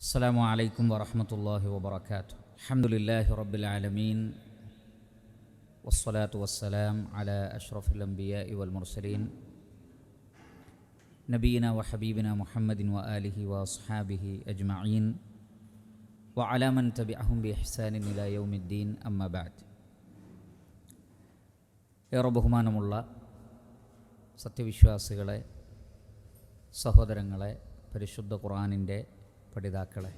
السلام عليكم ورحمة الله وبركاته. الحمد لله رب العالمين والصلاة والسلام على أشرف الأنبياء والمرسلين نبينا وحبيبنا محمد وآله وأصحابه أجمعين وعلى من تبعهم بإحسان إلى يوم الدين أما بعد. ഏറെ ബഹുമാനമുള്ള സത്യവിശ്വാസികളെ, സഹോദരങ്ങളെ, പരിശുദ്ധ ഖുർആനിൻ്റെ പഠിതാക്കളെ,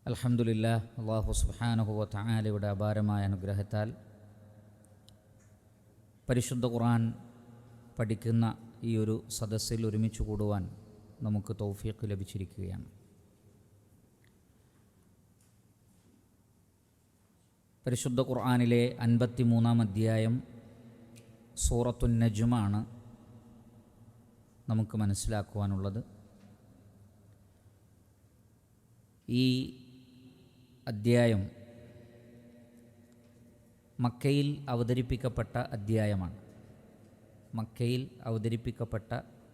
അൽഹംദുലില്ലാഹ്, അല്ലാഹു സുബ്ഹാനഹു വ തആലയുടെ അപാരമായ അനുഗ്രഹത്താൽ പരിശുദ്ധ ഖുർആൻ പഠിക്കുന്ന ഈ ഒരു സദസ്സിൽ ഒരുമിച്ച് കൂടുവാൻ നമുക്ക് തൗഫീഖ് ലഭിച്ചിരിക്കുകയാണ്. പരിശുദ്ധ ഖുർആനിലെ 53-ാം അധ്യായം സൂറത്തുൻ നജ്മാണ് നമുക്ക് മനസ്സിലാക്കുവാനുള്ളത്. ഈ അധ്യായം മക്കയിൽ അവതരിപ്പിക്കപ്പെട്ട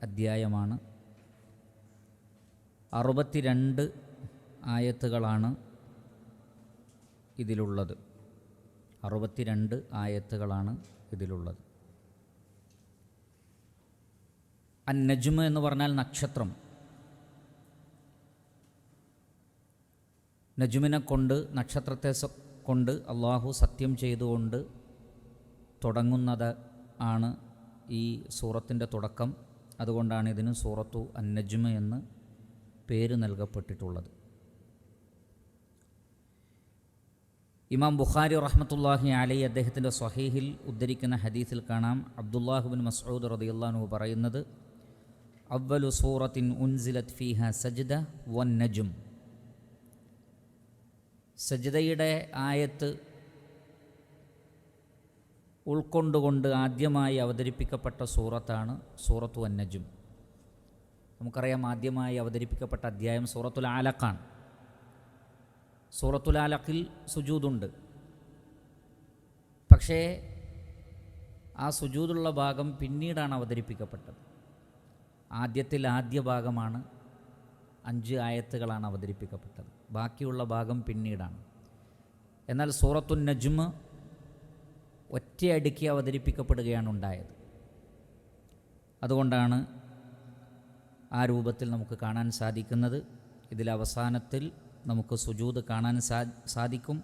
അധ്യായമാണ്. 62 ആയത്തുകളാണ് ഇതിലുള്ളത്. 62 ആയത്തുകളാണ് ഇതിലുള്ളത്. അൻ-നജ്മ് എന്ന് പറഞ്ഞാൽ നക്ഷത്രം. നജ്മിനെ കൊണ്ട്, നക്ഷത്രത്തെ കൊണ്ട് അള്ളാഹു സത്യം ചെയ്തുകൊണ്ട് തുടങ്ങുന്നത് ആണ് ഈ സൂറത്തിൻ്റെ തുടക്കം. അതുകൊണ്ടാണ് ഇതിന് സൂറത്തു അൻ-നജ്മ് എന്ന് പേര് നൽകപ്പെട്ടിട്ടുള്ളത്. ഇമാം ബുഖാരി റഹ്മത്തുള്ളാഹി അലൈഹി അദ്ദേഹത്തിൻ്റെ സ്വഹീഹിൽ ഉദ്ധരിക്കുന്ന ഹദീസിൽ കാണാം, അബ്ദുല്ലാഹ് ബിൻ മസ്ഊദ് റളിയല്ലാഹു അൻഹു പറയുന്നത്, അവ്വലു സൂറത്തിൻ ഉൻസിലത് ഫീഹ സജ്ദ വൻ നജ്ം. സജ്ദയുടെ ആയത്ത് ഉൾക്കൊണ്ടുകൊണ്ട് ആദ്യമായി അവതരിപ്പിക്കപ്പെട്ട സൂറത്താണ് സൂറത്തു അൻ നജ്ം. നമുക്കറിയാം, ആദ്യമായി അവതരിപ്പിക്കപ്പെട്ട അധ്യായം സൂറത്തുൽ ആലഖാണ്. സൂറത്തുൽ ആലഖിൽ സുജൂദുണ്ട്. പക്ഷേ ആ സുജൂദുള്ള ഭാഗം പിന്നീടാണ് അവതരിപ്പിക്കപ്പെട്ടത്. ആദ്യ ഭാഗമാണ്, 5 ആയത്തുകളാണ് അവതരിപ്പിക്കപ്പെട്ടത്. ബാക്കിയുള്ള ഭാഗം പിന്നീടാണ്. എന്നാൽ സൂറത്തുൻ നജ്മ് ഒറ്റയടിക്ക് അവതരിപ്പിക്കപ്പെടുകയാണ് ഉണ്ടായത്. അതുകൊണ്ടാണ് ആ രൂപത്തിൽ നമുക്ക് കാണാൻ സാധിക്കുന്നത്. ഇതിൽ അവസാനത്തിൽ നമുക്ക് സുജൂദ് കാണാൻ സാധിക്കും.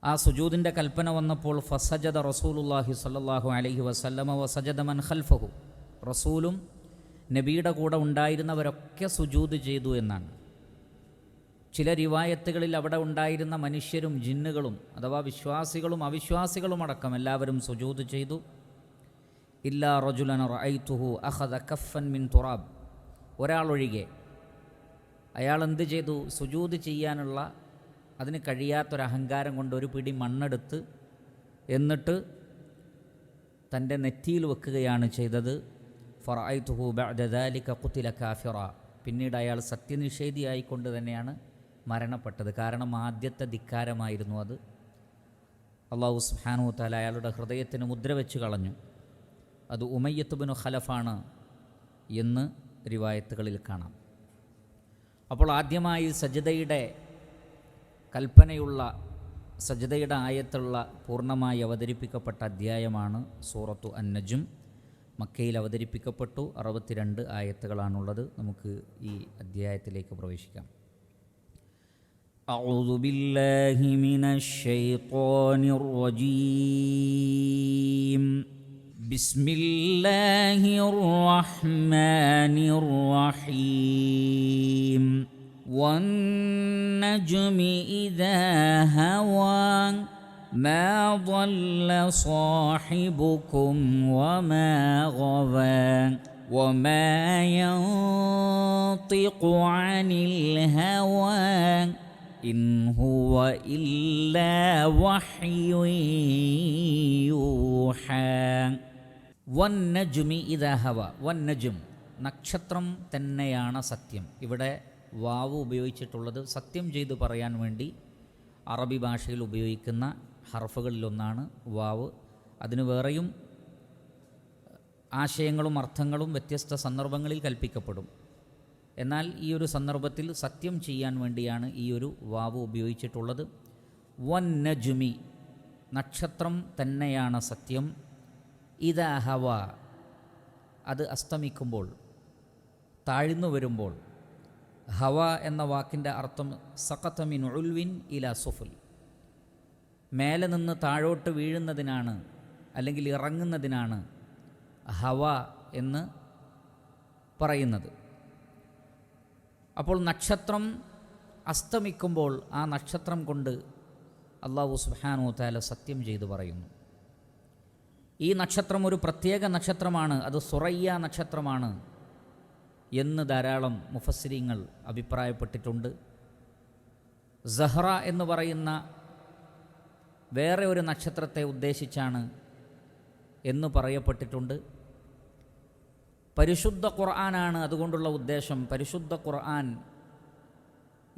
ആ സുജൂദിൻ്റെ കൽപ്പന വന്നപ്പോൾ ഫസജദ റസൂലുള്ളാഹി സ്വല്ലല്ലാഹു അലൈഹി വസല്ലമ വസജദ മൻ ഖൽഫഹു. റസൂലും നബിയുടെ കൂടെ ഉണ്ടായിരുന്നവരൊക്കെ സുജൂദ് ചെയ്തു എന്നാണ്. ചില റിവായത്തുകളിൽ അവിടെ ഉണ്ടായിരുന്ന മനുഷ്യരും ജിന്നുകളും, അഥവാ വിശ്വാസികളും അവിശ്വാസികളും അടക്കം എല്ലാവരും സുജൂദ് ചെയ്തു. ഇല്ലാ റജുലൻ റഅയ്തുഹു അഖദ കഫൻ മിൻ തുറാബ്. ഒരാളൊഴികെ. അയാൾ എന്ത് ചെയ്തു? സുജൂദ് ചെയ്യാനുള്ള അതിന് കഴിയാത്തൊരഹങ്കാരം കൊണ്ട് ഒരു പിടി മണ്ണെടുത്ത് എന്നിട്ട് തൻ്റെ നെറ്റിയിൽ വെക്കുകയാണ് ചെയ്തത്. ഫറഅയ്തുഹു ബഅദ ദാലിക ഖുതില കാഫിറ. പിന്നീട് അയാൾ സത്യനിഷേധിയായിക്കൊണ്ട് തന്നെയാണ് മരണപ്പെട്ടത്. കാരണം ആദ്യത്തെ ധിക്കാരമായിരുന്നു അത്. അല്ലാഹു സുബ്ഹാനഹു വ തആല അയാളുടെ ഹൃദയത്തിന് മുദ്ര വെച്ച് കളഞ്ഞു. അത് ഉമയ്യത്ത് ബിനു ഖലഫാണ് എന്ന് റിവായത്തുകളിൽ കാണാം. അപ്പോൾ ആദ്യമായി സജ്ദയുടെ കൽപ്പനയുള്ള, സജ്ദയുടെ ആയത്തുള്ള പൂർണ്ണമായി അവതരിപ്പിക്കപ്പെട്ട അധ്യായമാണ് സൂറത്തു അൻ നജ്ം. മക്കയിൽ അവതരിപ്പിക്കപ്പെട്ടു. 62 ആയത്തുകളാണുള്ളത്. നമുക്ക് ഈ അധ്യായത്തിലേക്ക് പ്രവേശിക്കാം. അഊദു ബില്ലാഹി മിനശ് ശൈത്വാനിർ റജീം. ബിസ്മില്ലാഹിർ റഹ്മാനിർ റഹീം. വന്നജ്മി ഇദാ ഹവാ മാ ضل صاحبكم وما غوى وما ينطق عن الهوى إن هو إلا وحي يوحى. വന്നജ്മി ഇദാ ഹവ. വന്നജ്ം, നക്ഷത്രം തന്നെയാണ് സത്യം. ഇവിടെ വാവ് ഉപയോഗിച്ചിട്ടുള്ളത് സത്യം ചെയ്തു പറയാൻ വേണ്ടി അറബി ഭാഷയിൽ ഉപയോഗിക്കുന്ന ഹർഫുകളിലൊന്നാണ് വാവ്. അതിന് വേറെയും ആശയങ്ങളും അർത്ഥങ്ങളും വ്യത്യസ്ത സന്ദർഭങ്ങളിൽ കൽപ്പിക്കപ്പെടും. എന്നാൽ ഈ ഒരു സന്ദർഭത്തിൽ സത്യം ചെയ്യാൻ വേണ്ടിയാണ് ഈ ഒരു വാവ് ഉപയോഗിച്ചിട്ടുള്ളത്. വൻ നജുമി, നക്ഷത്രം തന്നെയാണ് സത്യം. ഇദാ ഹവ, അത് അസ്തമിക്കുമ്പോൾ, താഴ്ന്നു വരുമ്പോൾ. ഹവ എന്ന വാക്കിൻ്റെ അർത്ഥം സഖത മിൻ ഉൽവിൻ ഇലാ സുഫുൽ, മേലെ നിന്ന് താഴോട്ട് വീഴുന്നതിനാണ് അല്ലെങ്കിൽ ഇറങ്ങുന്നതിനാണ് ഹവ എന്ന് പറയുന്നത്. അപ്പോൾ നക്ഷത്രം അസ്തമിക്കുമ്പോൾ ആ നക്ഷത്രം കൊണ്ട് അല്ലാഹു സുബ്ഹാനഹു വ തആല സത്യം ചെയ്തു പറയുന്നു. ഈ നക്ഷത്രം ഒരു പ്രത്യേക നക്ഷത്രമാണ്, അത് സുറയ്യ നക്ഷത്രമാണ് എന്ന് ധാരാളം മുഫസ്സിരീങ്ങൾ അഭിപ്രായപ്പെട്ടിട്ടുണ്ട്. സഹ്റ എന്ന് പറയുന്ന വേറെ ഒരു നക്ഷത്രത്തെ ഉദ്ദേശിച്ചാണ് എന്ന് പറയപ്പെട്ടിട്ടുണ്ട്. പരിശുദ്ധ ഖുർആനാണ് അതുകൊണ്ടുള്ള ഉദ്ദേശം. പരിശുദ്ധ ഖുർആൻ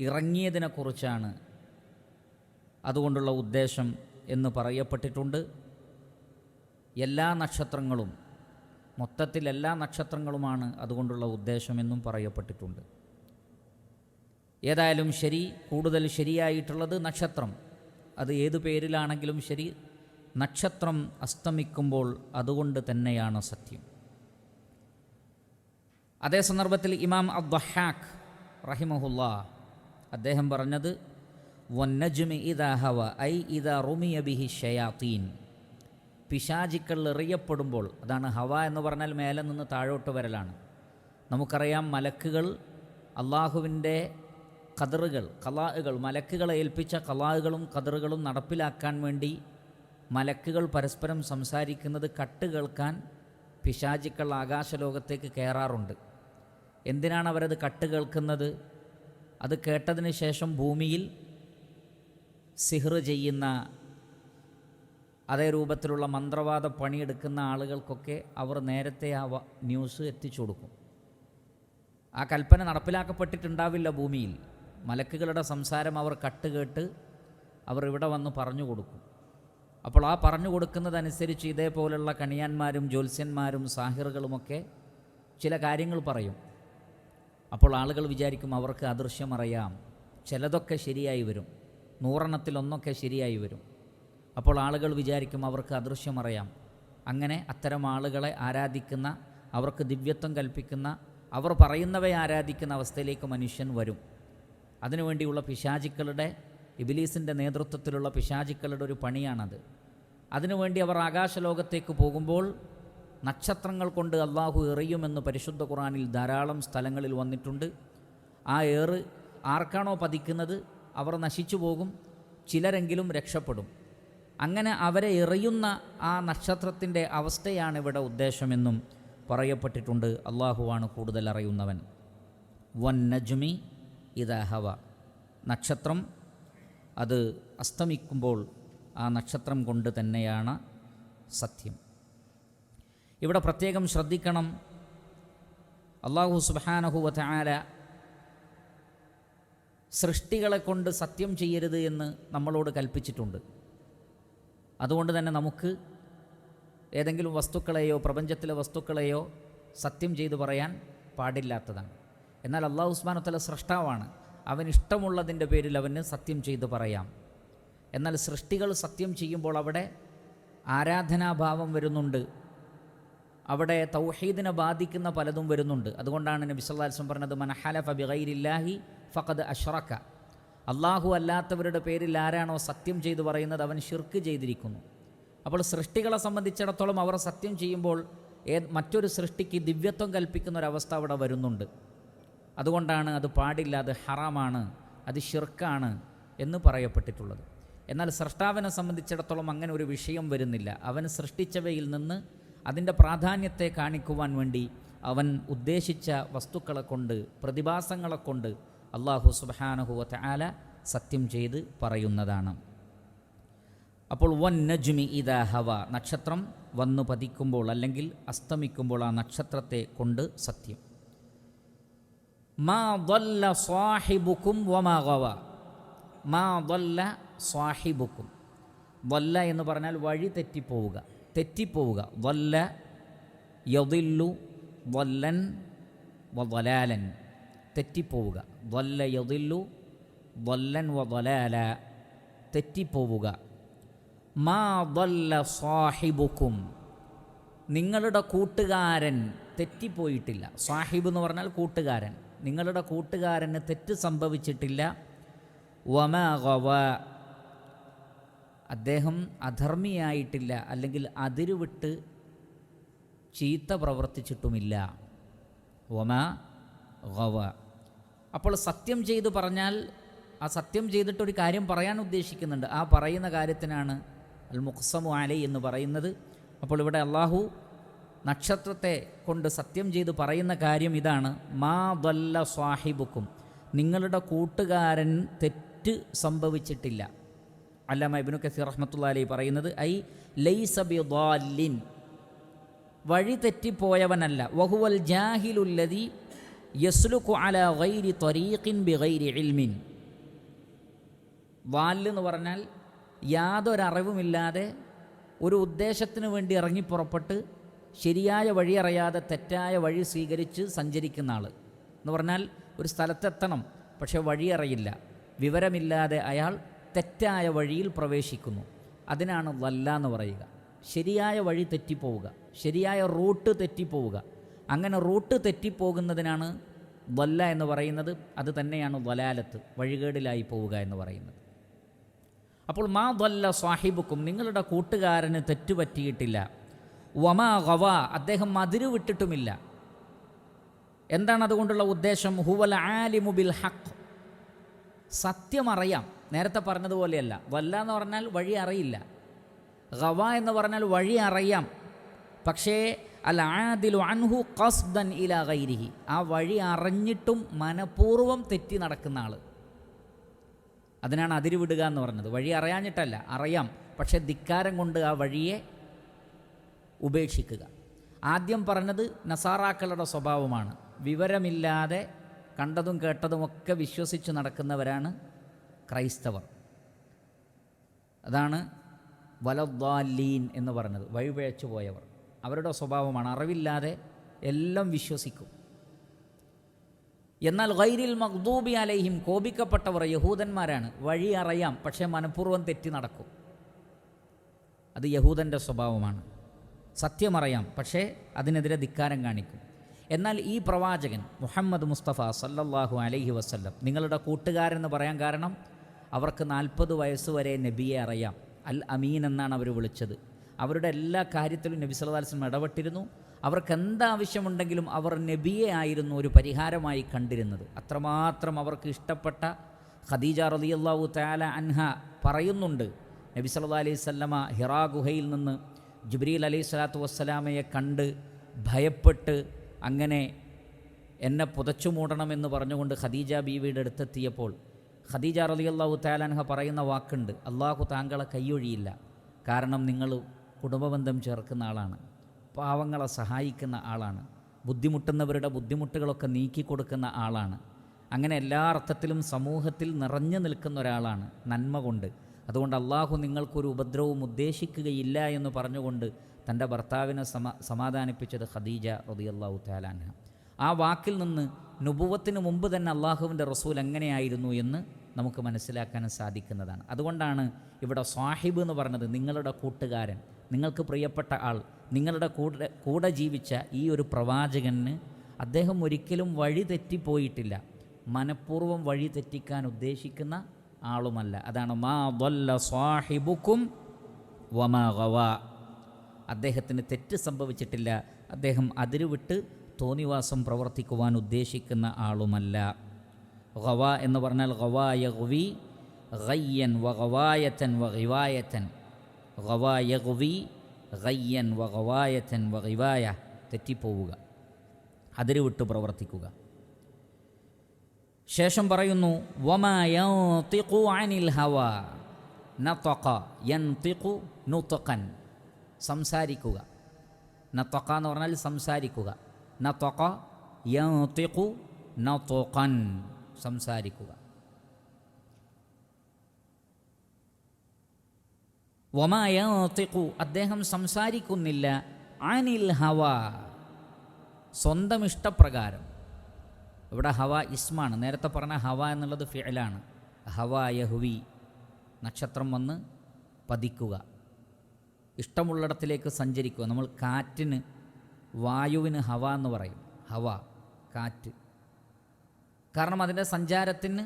ഇറങ്ങിയതിനെക്കുറിച്ചാണ് അതുകൊണ്ടുള്ള ഉദ്ദേശം എന്ന് പറയപ്പെട്ടിട്ടുണ്ട്. എല്ലാ നക്ഷത്രങ്ങളും, മൊത്തത്തിൽ എല്ലാ നക്ഷത്രങ്ങളുമാണ് അതുകൊണ്ടുള്ള ഉദ്ദേശമെന്നും പറയപ്പെട്ടിട്ടുണ്ട്. ഏതായാലും ശരി, കൂടുതൽ ശരിയായിട്ടുള്ളത് നക്ഷത്രം, അത് ഏതു പേരിലാണെങ്കിലും ശരി, നക്ഷത്രം അസ്തമിക്കുമ്പോൾ അതുകൊണ്ട് തന്നെയാണ് സത്യം. അതേ സന്ദർഭത്തിൽ ഇമാം അദ്ദഹാഖ് റഹിമഹുല്ലാ അദ്ദേഹം പറഞ്ഞത് വന്നജ്മി ഇദാ ഹവ ഐ ഇദാ റുമിയ ബിഹി ഷയാത്തീൻ, പിശാചിക്കൾ എറിയപ്പെടുമ്പോൾ, അതാണ് ഹവ എന്ന് പറഞ്ഞാൽ മേലെ നിന്ന് താഴോട്ട് വരലാണ്. നമുക്കറിയാം മലക്കുകൾ അള്ളാഹുവിൻ്റെ ഖദറുകൾ, ഖലാഉകൾ, മലക്കുകളെ ഏൽപ്പിച്ച ഖലാഉകളും ഖദറുകളും നടപ്പിലാക്കാൻ വേണ്ടി മലക്കുകൾ പരസ്പരം സംസാരിക്കുന്നത് കട്ട് കേൾക്കാൻ പിശാചിക്കൾ ആകാശലോകത്തേക്ക് കയറാറുണ്ട്. എന്തിനാണ് അവരത് കട്ട് കേൾക്കുന്നത്? അത് കേട്ടതിന് ശേഷം ഭൂമിയിൽ സിഹ്ർ ചെയ്യുന്ന, അതേ രൂപത്തിലുള്ള മന്ത്രവാദ പണിയെടുക്കുന്ന ആളുകൾക്കൊക്കെ അവർ നേരത്തെ ആ ന്യൂസ് എത്തിച്ചു കൊടുക്കും. ആ കൽപ്പന നടപ്പിലാക്കപ്പെട്ടിട്ടുണ്ടാവില്ല ഭൂമിയിൽ. മലക്കുകളുടെ സംസാരം അവർ കട്ട് കേട്ട് അവർ ഇവിടെ വന്ന് പറഞ്ഞു കൊടുക്കും. അപ്പോൾ ആ പറഞ്ഞു കൊടുക്കുന്നതനുസരിച്ച് ഇതേപോലുള്ള കണിയാന്മാരും ജ്യോത്സ്യന്മാരും സാഹിറുകളുമൊക്കെ ചില കാര്യങ്ങൾ പറയും. അപ്പോൾ ആളുകൾ വിചാരിക്കും അവർക്ക് അദൃശ്യമറിയാം, ചിലതൊക്കെ ശരിയായി വരും, 100 ഒന്നൊക്കെ ശരിയായി വരും. അപ്പോൾ ആളുകൾ വിചാരിക്കും അവർക്ക് അദൃശ്യമറിയാം. അങ്ങനെ അത്തരം ആളുകളെ ആരാധിക്കുന്ന, അവർക്ക് ദിവ്യത്വം കൽപ്പിക്കുന്ന, അവർ പറയുന്നവയെ ആരാധിക്കുന്ന അവസ്ഥയിലേക്ക് മനുഷ്യൻ വരും. അതിനുവേണ്ടിയുള്ള പിശാചിക്കളുടെ, ഇബ്ലീസിൻ്റെ നേതൃത്വത്തിലുള്ള പിശാചിക്കളുടെ ഒരു പണിയാണത്. അതിനുവേണ്ടി അവർ ആകാശലോകത്തേക്ക് പോകുമ്പോൾ നക്ഷത്രങ്ങൾ കൊണ്ട് അള്ളാഹു എറിയുമെന്ന് പരിശുദ്ധ ഖുർആനിൽ ധാരാളം സ്ഥലങ്ങളിൽ വന്നിട്ടുണ്ട്. ആ ഏറ് ആർക്കാണോ പതിക്കുന്നത് അവർ നശിച്ചു പോകും, ചിലരെങ്കിലും രക്ഷപ്പെടും. അങ്ങനെ അവരെ എറിയുന്ന ആ നക്ഷത്രത്തിൻ്റെ അവസ്ഥയാണ് ഇവിടെ ഉദ്ദേശമെന്നും പറയപ്പെട്ടിട്ടുണ്ട്. അള്ളാഹുവാണ് കൂടുതൽ അറിയുന്നവൻ. വൻ നജ്മി ഇദാ ഹവ, നക്ഷത്രം അത് അസ്തമിക്കുമ്പോൾ ആ നക്ഷത്രം കൊണ്ട് തന്നെയാണ് സത്യം. ഇവിടെ പ്രത്യേകം ശ്രദ്ധിക്കണം, അല്ലാഹു സുബ്ഹാനഹു വ തആല സൃഷ്ടികളെ കൊണ്ട് സത്യം ചെയ്യരുത് എന്ന് നമ്മളോട് കൽപ്പിച്ചിട്ടുണ്ട്. അതുകൊണ്ട് തന്നെ നമുക്ക് ഏതെങ്കിലും വസ്തുക്കളെയോ പ്രപഞ്ചത്തിലെ വസ്തുക്കളെയോ സത്യം ചെയ്തു പറയാൻ പാടില്ലാത്തതാണ്. എന്നാൽ അല്ലാഹു സുബ്ഹാനഹു വ തആല സൃഷ്ടാവാണ്, അവനിഷ്ടമുള്ളതിൻ്റെ പേരിൽ അവന് സത്യം ചെയ്തു പറയാം. എന്നാൽ സൃഷ്ടികൾ സത്യം ചെയ്യുമ്പോൾ അവിടെ ആരാധനാഭാവം വരുന്നുണ്ട്, അവിടെ തൗഹീദിനെ ബാധിക്കുന്ന പലതും വരുന്നുണ്ട്. അതുകൊണ്ടാണ് നബി സല്ലല്ലാഹു അലൈഹി വസല്ലം പറഞ്ഞത് മൻ ഹലഫ ബിഗൈരില്ലാഹി ഫഖദ് അശ്റക, അള്ളാഹു അല്ലാത്തവരുടെ പേരിൽ ആരാണോ സത്യം ചെയ്തു പറയുന്നത് അവൻ ശിർക്ക് ചെയ്തിരിക്കുന്നു. അപ്പോൾ സൃഷ്ടികളെ സംബന്ധിച്ചിടത്തോളം അവർ സത്യം ചെയ്യുമ്പോൾ മറ്റൊരു സൃഷ്ടിക്ക് ദിവ്യത്വം കൽപ്പിക്കുന്ന ഒരവസ്ഥ അവിടെ വരുന്നുണ്ട്. അതുകൊണ്ടാണ് അത് പാടില്ല, അത് ഹറാമാണ്, അത് ശിർക്കാണ് എന്ന് പറയപ്പെട്ടിട്ടുള്ളത്. എന്നാൽ സൃഷ്ടാവിനെ സംബന്ധിച്ചിടത്തോളം അങ്ങനെ ഒരു വിഷയം വരുന്നില്ല. അവൻ സൃഷ്ടിച്ചവയിൽ നിന്ന് അതിൻ്റെ പ്രാധാന്യത്തെ കാണിക്കുവാൻ വേണ്ടി അവൻ ഉദ്ദേശിച്ച വസ്തുക്കളെ കൊണ്ട്, പ്രതിഭാസങ്ങളെ കൊണ്ട് അല്ലാഹു സുബ്ഹാനഹു വ തആല സത്യം ചെയ്ത് പറയുന്നതാണ്. അപ്പോൾ വൻ നജ്മി ഇദാ ഹവ, നക്ഷത്രം വന്നു പതിക്കുമ്പോൾ അല്ലെങ്കിൽ അസ്തമിക്കുമ്പോൾ ആ നക്ഷത്രത്തെ കൊണ്ട് സത്യം. മാ ضل സാഹിബുക്കും വമാ ഗവ, മാ ضل സാഹിബുക്കും, ضل എന്ന് പറഞ്ഞാൽ വഴി തെറ്റിപ്പോവുക, തെറ്റിപ്പോവുക. ضل യദില്ലു ളല്ലൻ വളലാലൻ, തെറ്റിപ്പോവുക. ളല്ല യദില്ലു ളല്ലൻ വളലാല, തെറ്റിപ്പോവുക. മാ ളല്ല സാഹിബുക്കും, നിങ്ങളുടെ കൂട്ടുകാരൻ തെറ്റിപ്പോയിട്ടില്ല. സാഹിബ് എന്ന് പറഞ്ഞാൽ കൂട്ടുകാരൻ. നിങ്ങളുടെ കൂട്ടുകാരന് തെറ്റ് സംഭവിച്ചിട്ടില്ല. വമാ ഗവ, അദ്ദേഹം അധർമ്മിയായിട്ടില്ല, അല്ലെങ്കിൽ അതിരുവിട്ട് ചീത്ത പ്രവർത്തിച്ചിട്ടുമില്ല. വമാ ഗവ. അപ്പോൾ സത്യം ചെയ്തു പറഞ്ഞാൽ, ആ സത്യം ചെയ്തിട്ടൊരു കാര്യം പറയാൻ ഉദ്ദേശിക്കുന്നുണ്ട്. ആ പറയുന്ന കാര്യത്തിനാണ് അൽ മുഖ്സമു അലൈ എന്ന് പറയുന്നത്. അപ്പോൾ ഇവിടെ അള്ളാഹു നക്ഷത്രത്തെ കൊണ്ട് സത്യം ചെയ്ത് പറയുന്ന കാര്യം ഇതാണ്: മാ ദല്ല സ്വാഹിബുക്കും, നിങ്ങളുടെ കൂട്ടുകാരൻ തെറ്റ് സംഭവിച്ചിട്ടില്ല. അല്ലാമ ഇബ്നു കസീർ റഹ്മത്തുള്ളാഹി അലൈഹി പറയുന്നത് ഐ ലൈസ ബിദാല്ലിൻ, വഴി തെറ്റിപ്പോയവനല്ല. വഹുവൽ ജാഹിലുല്ലദി യസ്ലുഖു അലാ ഗൈരി ത്വരീഖിൻ ബിഗൈരി ഇൽമിൻ. വാല് എന്ന് പറഞ്ഞാൽ യാതൊരറിവുമില്ലാതെ ഒരു ഉദ്ദേശത്തിന് വേണ്ടി ഇറങ്ങിപ്പുറപ്പെട്ട് ശരിയായ വഴി അറിയാതെ തെറ്റായ വഴി സ്വീകരിച്ച് സഞ്ചരിക്കുന്ന ആൾ എന്ന് പറഞ്ഞാൽ, ഒരു സ്ഥലത്തെത്തണം പക്ഷെ വഴി അറിയില്ല, വിവരമില്ലാതെ അയാൾ തെറ്റായ വഴിയിൽ പ്രവേശിക്കുന്നു. അതിനാണ് വല്ല എന്ന് പറയുക. ശരിയായ വഴി തെറ്റിപ്പോവുക, ശരിയായ റൂട്ട് തെറ്റിപ്പോവുക. അങ്ങനെ റൂട്ട് തെറ്റിപ്പോകുന്നതിനാണ് വല്ല എന്ന് പറയുന്നത്. അത് തന്നെയാണ് വലാലത്ത്, വഴികേടിലായി പോവുക എന്ന് പറയുന്നത്. അപ്പോൾ മാ ദല്ല സാഹിബുക്കും, നിങ്ങളുടെ കൂട്ടുകാരന് തെറ്റുപറ്റിയിട്ടില്ല. വമാ ഗവ, അദ്ദേഹം അതിരു വിട്ടിട്ടുമില്ല. എന്താണ് അതുകൊണ്ടുള്ള ഉദ്ദേശം? ഹുവൽ ആലിമു ബിൽ ഹഖ്, സത്യമറിയാം. നേരത്തെ പറഞ്ഞതുപോലെയല്ല. വല്ല എന്ന് പറഞ്ഞാൽ വഴി അറിയില്ല, ഗവ എന്ന് പറഞ്ഞാൽ വഴി അറിയാം, പക്ഷേ അൽ ആദിലു അൻഹു ഖസ്ദൻ ഇലാ ഗൈരിഹി, ആ വഴി അറിഞ്ഞിട്ടും മനഃപൂർവ്വം തെറ്റി നടക്കുന്ന ആൾ. അതിനാണ് അതിരുവിടുക എന്ന് പറഞ്ഞത്. വഴി അറിയാഞ്ഞിട്ടല്ല, അറിയാം, പക്ഷേ ധിക്കാരം കൊണ്ട് ആ വഴിയെ ഉപേക്ഷിക്കുക. ആദ്യം പറഞ്ഞത് നസാറാക്കളുടെ സ്വഭാവമാണ്. വിവരമില്ലാതെ കണ്ടതും കേട്ടതുമൊക്കെ വിശ്വസിച്ച് നടക്കുന്നവരാണ് ക്രൈസ്തവർ. അതാണ് വലദ്ദാലീൻ എന്ന് പറഞ്ഞത്, വഴിപിഴച്ചു പോയവർ. അവരുടെ സ്വഭാവമാണ്, അറിവില്ലാതെ എല്ലാം വിശ്വസിക്കും. എന്നാൽ ഗൈരിൽ മഗ്ദൂബി അലൈഹിം, കോപിക്കപ്പെട്ടവർ യഹൂദന്മാരാണ്. വഴി അറിയാം പക്ഷേ മനഃപൂർവ്വം തെറ്റി നടക്കും. അത് യഹൂദൻ്റെ സ്വഭാവമാണ്. സത്യമറിയാം പക്ഷേ അതിനെതിരെ ധിക്കാരം കാണിക്കും. എന്നാൽ ഈ പ്രവാചകൻ മുഹമ്മദ് മുസ്തഫ സല്ലല്ലാഹു അലൈഹി വസല്ലം നിങ്ങളുടെ കൂട്ടുകാരെന്ന് പറയാൻ കാരണം, അവർക്ക് 40 വയസ്സ് വരെ നബിയെ അറിയാം. അൽ അമീൻ എന്നാണ് അവർ വിളിച്ചത്. അവരുടെ എല്ലാ കാര്യത്തിലും നബി സല്ലല്ലാഹു അലൈഹി വസല്ലം ഇടപെട്ടിരുന്നു. അവർക്ക് എന്താവശ്യമുണ്ടെങ്കിലും അവർ നബിയെ ആയിരുന്നു ഒരു പരിഹാരമായി കണ്ടിരുന്നത്. അത്രമാത്രം അവർക്ക് ഇഷ്ടപ്പെട്ട ഖദീജ റളിയല്ലാഹു തആല അൻഹ പറയുന്നുണ്ട്, നബി സല്ലല്ലാഹു അലൈഹി വസല്ലമ ഹിറാ ഗുഹയിൽ നിന്ന് ജിബ്രീൽ അലൈഹി സ്വലാത്തു വസ്സലാമയെ കണ്ട് ഭയപ്പെട്ട് അങ്ങനെ എന്നെ പുതച്ചു മൂടണമെന്ന് പറഞ്ഞുകൊണ്ട് ഖദീജ ബീവിയുടെ അടുത്തെത്തിയപ്പോൾ ഖദീജ റളിയല്ലാഹു തആല അൻഹ പറയുന്ന വാക്കുണ്ട്: അള്ളാഹു താങ്കളെ കൈയൊഴിയില്ല, കാരണം നിങ്ങൾ കുടുംബബന്ധം ചേർക്കുന്ന ആളാണ്, പാവങ്ങളെ സഹായിക്കുന്ന ആളാണ്, ബുദ്ധിമുട്ടുന്നവരുടെ ബുദ്ധിമുട്ടുകളൊക്കെ നീക്കിക്കൊടുക്കുന്ന ആളാണ്. അങ്ങനെ എല്ലാ അർത്ഥത്തിലും സമൂഹത്തിൽ നിറഞ്ഞു നിൽക്കുന്ന ഒരാളാണ് നന്മ കൊണ്ട്. അതുകൊണ്ട് അള്ളാഹു നിങ്ങൾക്കൊരു ഉപദ്രവവും ഉദ്ദേശിക്കുകയില്ല എന്ന് പറഞ്ഞുകൊണ്ട് തൻ്റെ ഭർത്താവിനെ സമാധാനിപ്പിച്ചത് ഖദീജ റളിയല്ലാഹു തആല അൻഹ. ആ വാക്കിൽ നിന്ന് നുബുവത്തിന് മുമ്പ് തന്നെ അള്ളാഹുവിൻ്റെ റസൂൽ എങ്ങനെയായിരുന്നു എന്ന് നമുക്ക് മനസ്സിലാക്കാൻ സാധിക്കുന്നതാണ്. അതുകൊണ്ടാണ് ഇവിടെ സാഹിബ് എന്ന് പറഞ്ഞത്, നിങ്ങളുടെ കൂട്ടുകാരൻ, നിങ്ങൾക്ക് പ്രിയപ്പെട്ട ആൾ, നിങ്ങളുടെ കൂടെ ജീവിച്ച ഈ ഒരു പ്രവാചകന് അദ്ദേഹം ഒരിക്കലും വഴി തെറ്റിപ്പോയിട്ടില്ല, മനഃപൂർവ്വം വഴി തെറ്റിക്കാൻ ഉദ്ദേശിക്കുന്ന ആളുമല്ല. അതാണ് മാ ദല്ല സാഹിബുക്കും വമാ ഗവ, അദ്ദേഹത്തിന് തെറ്റ് സംഭവിച്ചിട്ടില്ല, അദ്ദേഹം അതിരുവിട്ട് തോന്നിവാസം പ്രവർത്തിക്കുവാൻ ഉദ്ദേശിക്കുന്ന ആളുമല്ല. ഗവ എന്ന് പറഞ്ഞാൽ ഗവ യഗ്വി ഗയ്യൻ വ ഗവായതൻ വ ഗിവായതൻ, ഗവ യഗ്വി ഗയ്യൻ വ ഗവായതൻ വ ഗിവായ, തെറ്റിപ്പോവുക, അതിരുവിട്ട് പ്രവർത്തിക്കുക. ശേഷം പറയുന്നു വമാ യൻതിഖു അനിൽ ഹവാ നതഖ യൻതിഖു നുതഖൻ, സംസാരിക്കുക. നതഖ എന്ന് പറഞ്ഞാൽ സംസാരിക്കുക. നതഖ യൻതിഖു നതഖൻ, സംസാരിക്കുക. വമാ യൻതിഖു, അദ്ദേഹം സംസാരിക്കുന്നില്ല, അനിൽ ഹവാ, സ്വന്തം ഇഷ്ടപ്രകാരം. ഇവിടെ ഹവ ഇസ്മാണ്. നേരത്തെ പറഞ്ഞ ഹവ എന്നുള്ളത് ഫിഅലാണ്. ഹവ യഹ്വി, നക്ഷത്രം വന്ന് പതിക്കുക, ഇഷ്ടമുള്ളിടത്തിലേക്ക് സഞ്ചരിക്കുക. നമ്മൾ കാറ്റിന്, വായുവിന് ഹവ എന്ന് പറയും. ഹവ, കാറ്റ്. കാരണം അതിൻ്റെ സഞ്ചാരത്തിന്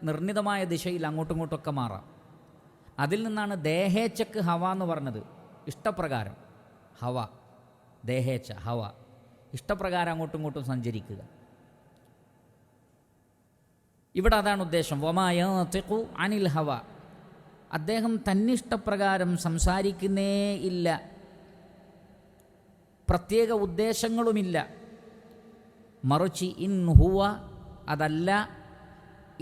നിർണിതമായ ദിശയിൽ അങ്ങോട്ടും ഇങ്ങോട്ടൊക്കെ മാറാം. അതിൽ നിന്നാണ് ദേഹേച്ഛക്ക് ഹവ എന്ന് പറഞ്ഞത്. ഇഷ്ടപ്രകാരം ഹവ, ദേഹേച്ഛ ഹവ, ഇഷ്ടപ്രകാരം അങ്ങോട്ടും ഇങ്ങോട്ടും സഞ്ചരിക്കുക. ഇവിടെ അതാണ് ഉദ്ദേശം. വമാ യൻതിഖു അനിൽ ഹവ, അദ്ദേഹം തന്നിഷ്ടപ്രകാരം സംസാരിക്കുന്നേ ഇല്ല, പ്രത്യേക ഉദ്ദേശങ്ങളുമില്ല. മറിച്ച് ഇൻ ഹുവ, അതല്ല,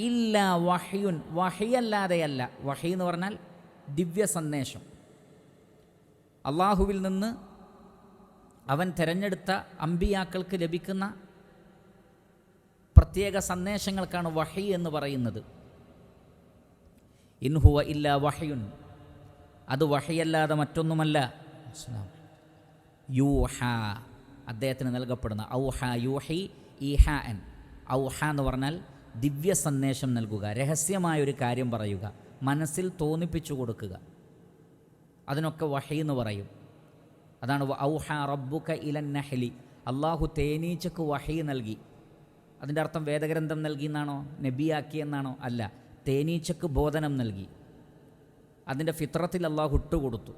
ഇല്ല വഹ്യുൻ, വഹിയല്ലാതെയല്ല. വഹി എന്ന് പറഞ്ഞാൽ ദിവ്യ സന്ദേശം. അള്ളാഹുവിൽ നിന്ന് അവൻ തിരഞ്ഞെടുത്ത അമ്പിയാക്കൾക്ക് ലഭിക്കുന്ന പ്രത്യേക സന്ദേശങ്ങൾക്കാണ് വഹി എന്ന് പറയുന്നത്. ഇൻ ഹുവ ഇല്ല വഹ്യുൻ, അത് വഹിയല്ലാതെ മറ്റൊന്നുമല്ല. യൂഹ, അദ്ദേഹത്തിന് നൽകപ്പെടുന്ന. ഔഹ യൂഹി ഈഹാൻ. ഔഹ എന്ന് പറഞ്ഞാൽ ദിവ്യ സന്ദേശം നൽകുക, രഹസ്യമായൊരു കാര്യം പറയുക, മനസ്സിൽ തോന്നിപ്പിച്ചു കൊടുക്കുക. അതിനൊക്കെ വഹി എന്ന് പറയും. അതാണ് ഔഹ റബ്ബുക ഇലൻ നഹ്ലി, അള്ളാഹു തേനീച്ചക്ക് വഹി നൽകി. അതിൻ്റെ അർത്ഥം വേദഗ്രന്ഥം നൽകി എന്നാണോ, നബിയാക്കി എന്നാണോ? അല്ല, തേനീച്ചക്ക് ബോധനം നൽകി. അതിൻ്റെ ഫിത്രത്തിൽ അള്ളാഹു ഇട്ടുകൊടുത്തു.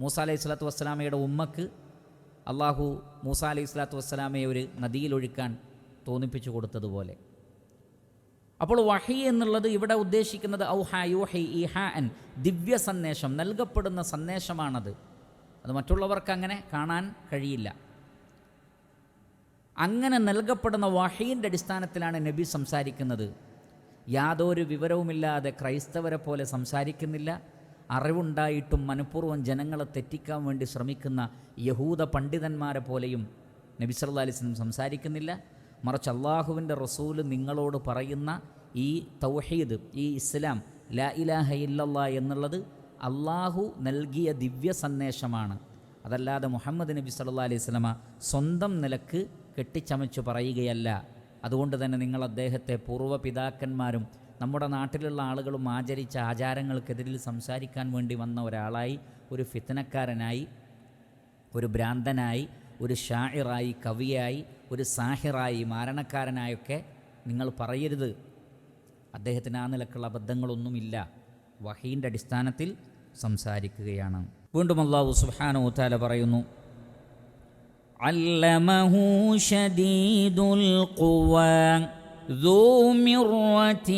മൂസ അലൈഹി സ്വലാത്തു വസ്സലാമയുടെ ഉമ്മക്ക് അള്ളാഹു മൂസ അലൈഹി സ്വലാത്തു വസ്സലാമയെ ഒരു നദിയിലൊഴുക്കാൻ തോന്നിപ്പിച്ചു കൊടുത്തതുപോലെ. അപ്പോൾ വഹി എന്നുള്ളത് ഇവിടെ ഉദ്ദേശിക്കുന്നത് ഔഹ യൂഹി ഈഹാൻ, ദിവ്യ സന്ദേശം, നൽകപ്പെടുന്ന സന്ദേശമാണത്. അത് മറ്റുള്ളവർക്ക് അങ്ങനെ കാണാൻ കഴിയില്ല. അങ്ങനെ നൽകപ്പെടുന്ന വഹീൻ്റെ അടിസ്ഥാനത്തിലാണ് നബി സംസാരിക്കുന്നത്. യാതൊരു വിവരവുമില്ലാതെ ക്രൈസ്തവരെ പോലെ സംസാരിക്കുന്നില്ല. അറിവുണ്ടായിട്ടും മനഃപൂർവ്വം ജനങ്ങളെ തെറ്റിക്കാൻ വേണ്ടി ശ്രമിക്കുന്ന യഹൂദ പണ്ഡിതന്മാരെ പോലെയും നബി സല്ലല്ലാഹു അലൈഹി വസല്ലം സംസാരിക്കുന്നില്ല. മറിച്ച് അള്ളാഹുവിൻ്റെ റസൂല് നിങ്ങളോട് പറയുന്ന ഈ തൗഹീദ്, ഈ ഇസ്ലാം, ലാ ഇലാഹ ഇല്ലല്ലാഹ് എന്നുള്ളത് അള്ളാഹു നൽകിയ ദിവ്യ സന്ദേശമാണ്. അതല്ലാതെ മുഹമ്മദ് നബി സല്ലല്ലാഹു അലൈഹി വസല്ലമ സ്വന്തം നിലക്ക് കെട്ടിച്ചമച്ചു പറയുകയല്ല. അതുകൊണ്ട് തന്നെ നിങ്ങൾ അദ്ദേഹത്തെ പൂർവ്വപിതാക്കന്മാരും നമ്മുടെ നാട്ടിലുള്ള ആളുകളും ആചരിച്ച ആചാരങ്ങൾക്കെതിരിൽ സംസാരിക്കാൻ വേണ്ടി വന്ന ഒരാളായി, ഒരു ഫിത്നക്കാരനായി, ഒരു ഭ്രാന്തനായി, ഒരു ഷാഇറായി, കവിയായി, ഒരു സാഹിറായി, മാരണക്കാരനായൊക്കെ നിങ്ങൾ പറയരുത്. അദ്ദേഹത്തിന് ആ നിലക്കുള്ള അബദ്ധങ്ങളൊന്നുമില്ല. വഹീൻ്റെ അടിസ്ഥാനത്തിൽ സംസാരിക്കുകയാണ്. വീണ്ടും അല്ലാഹു സുബ്ഹാനഹു വ തആല പറയുന്നു, അല്ലമഹു ശദീദുൽ ഖുവാ ذو مرة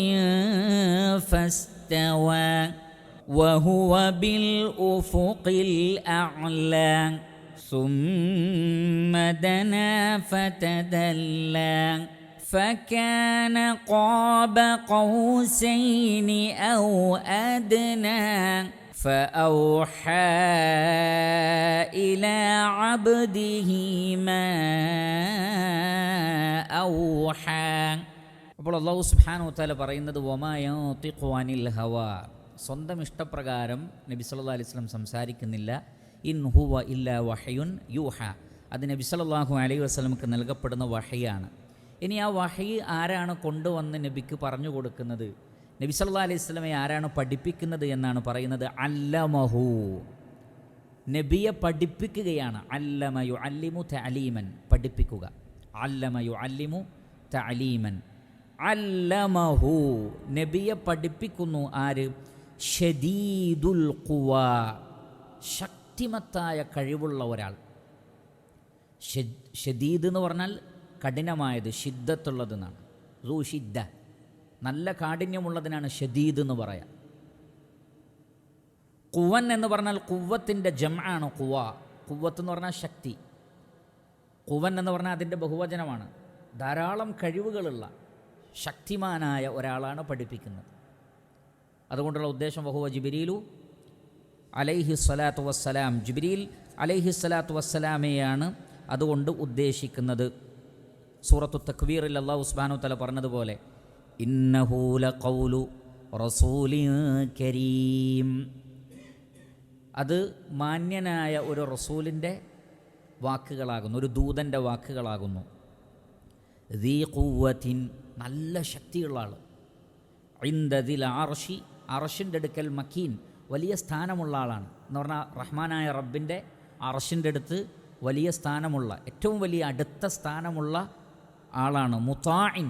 فاستوى وهو بالأفق الأعلى ثم دنا فتدلى فكان قاب قوسين أو أدنى فأوحى إلى عبده ما أوحى. അപ്പോൾ അല്ലാഹു സുബ്ഹാനഹു വ തആല പറയുന്നത് വമാ യൻതിഖു അനിൽ ഹവാ, സ്വന്തം ഇഷ്ടപ്രകാരം നബി സല്ലല്ലാഹു അലൈഹി വസല്ലം സംസാരിക്കുന്നില്ല. ഇൻ ഹുവ ഇല്ലാ വഹയുൻ യൂഹ, അത് നബി സല്ലല്ലാഹു അലൈഹി വസല്ലമക്ക് നൽകപ്പെടുന്ന വഹയാണ്. ഇനി ആ വഹി ആരാണ് കൊണ്ടുവന്ന് നബിക്ക് പറഞ്ഞു കൊടുക്കുന്നത്, നബി സല്ലല്ലാഹു അലൈഹി വസല്ലമയെ ആരാണ് പഠിപ്പിക്കുന്നത് എന്നാണ് പറയുന്നത്. അല്ലമഹു, നബിയെ പഠിപ്പിക്കുകയാണ്. അല്ലമ യുഅല്ലിമു തഅലീമൻ, പഠിപ്പിക്കുക. അല്ലമ യുഅല്ലിമു തഅലീമൻ. അല്ലമഹു, നബിയെ പഠിപ്പിക്കുന്നു. ആര്? ഷദീദുൽ ഖുവാ, ശക്തിമത്തായ കഴിവുള്ള ഒരാൾ. ഷദീദ് എന്ന് പറഞ്ഞാൽ കഠിനമായത്, ഷിദ്ദത്തുള്ളതെന്നാണ്. റൂ ഷിദ്ദ, നല്ല കാഠിന്യമുള്ളതിനാണ് ഷദീദ് എന്ന് പറയാം. ഖുവൻ എന്ന് പറഞ്ഞാൽ ഖുവ്വത്തിൻ്റെ ജംആണ് ഖുവ. ഖുവ്വത്ത് എന്ന് പറഞ്ഞാൽ ശക്തി. ഖുവൻ എന്ന് പറഞ്ഞാൽ അതിൻ്റെ ബഹുവചനമാണ്. ധാരാളം കഴിവുകളുള്ള ശക്തിമാനായ ഒരാളാണ് പഠിപ്പിക്കുന്നത്. അതുകൊണ്ടുള്ള ഉദ്ദേശം വഹുവ ജിബ്രീലു അലൈഹി സ്വലാത്തു വസ്സലാം, ജിബ്രീൽ അലൈഹി സ്വലാത്തു വസ്സലാമയാണ് അതുകൊണ്ട് ഉദ്ദേശിക്കുന്നത്. സൂറത്തു തക്വീറിൽ അല്ലാഹു സുബ്ഹാനഹു വ തആല പറഞ്ഞതുപോലെ ഇന്നഹു ലഖൗലു റസൂലിൻ കരീം, അത് മാന്യനായ ഒരു റസൂലിൻ്റെ വാക്കുകളാകുന്നു, ഒരു ദൂതൻ്റെ വാക്കുകളാകുന്നു. ദീ ഖുവ്വത്തിൻ, നല്ല ശക്തിയുള്ള ആൾ. ഇൻദദിൽ അർശി, അർശിൻ്റെ അടുക്കൽ മക്കീൻ, വലിയ സ്ഥാനമുള്ള ആളാണ് എന്ന് പറഞ്ഞാൽ റഹ്മാനായ റബ്ബിൻ്റെ അർശിൻ്റെ അടുത്ത് വലിയ സ്ഥാനമുള്ള, ഏറ്റവും വലിയ അടുത്ത സ്ഥാനമുള്ള ആളാണ്. മുത്താഇൻ,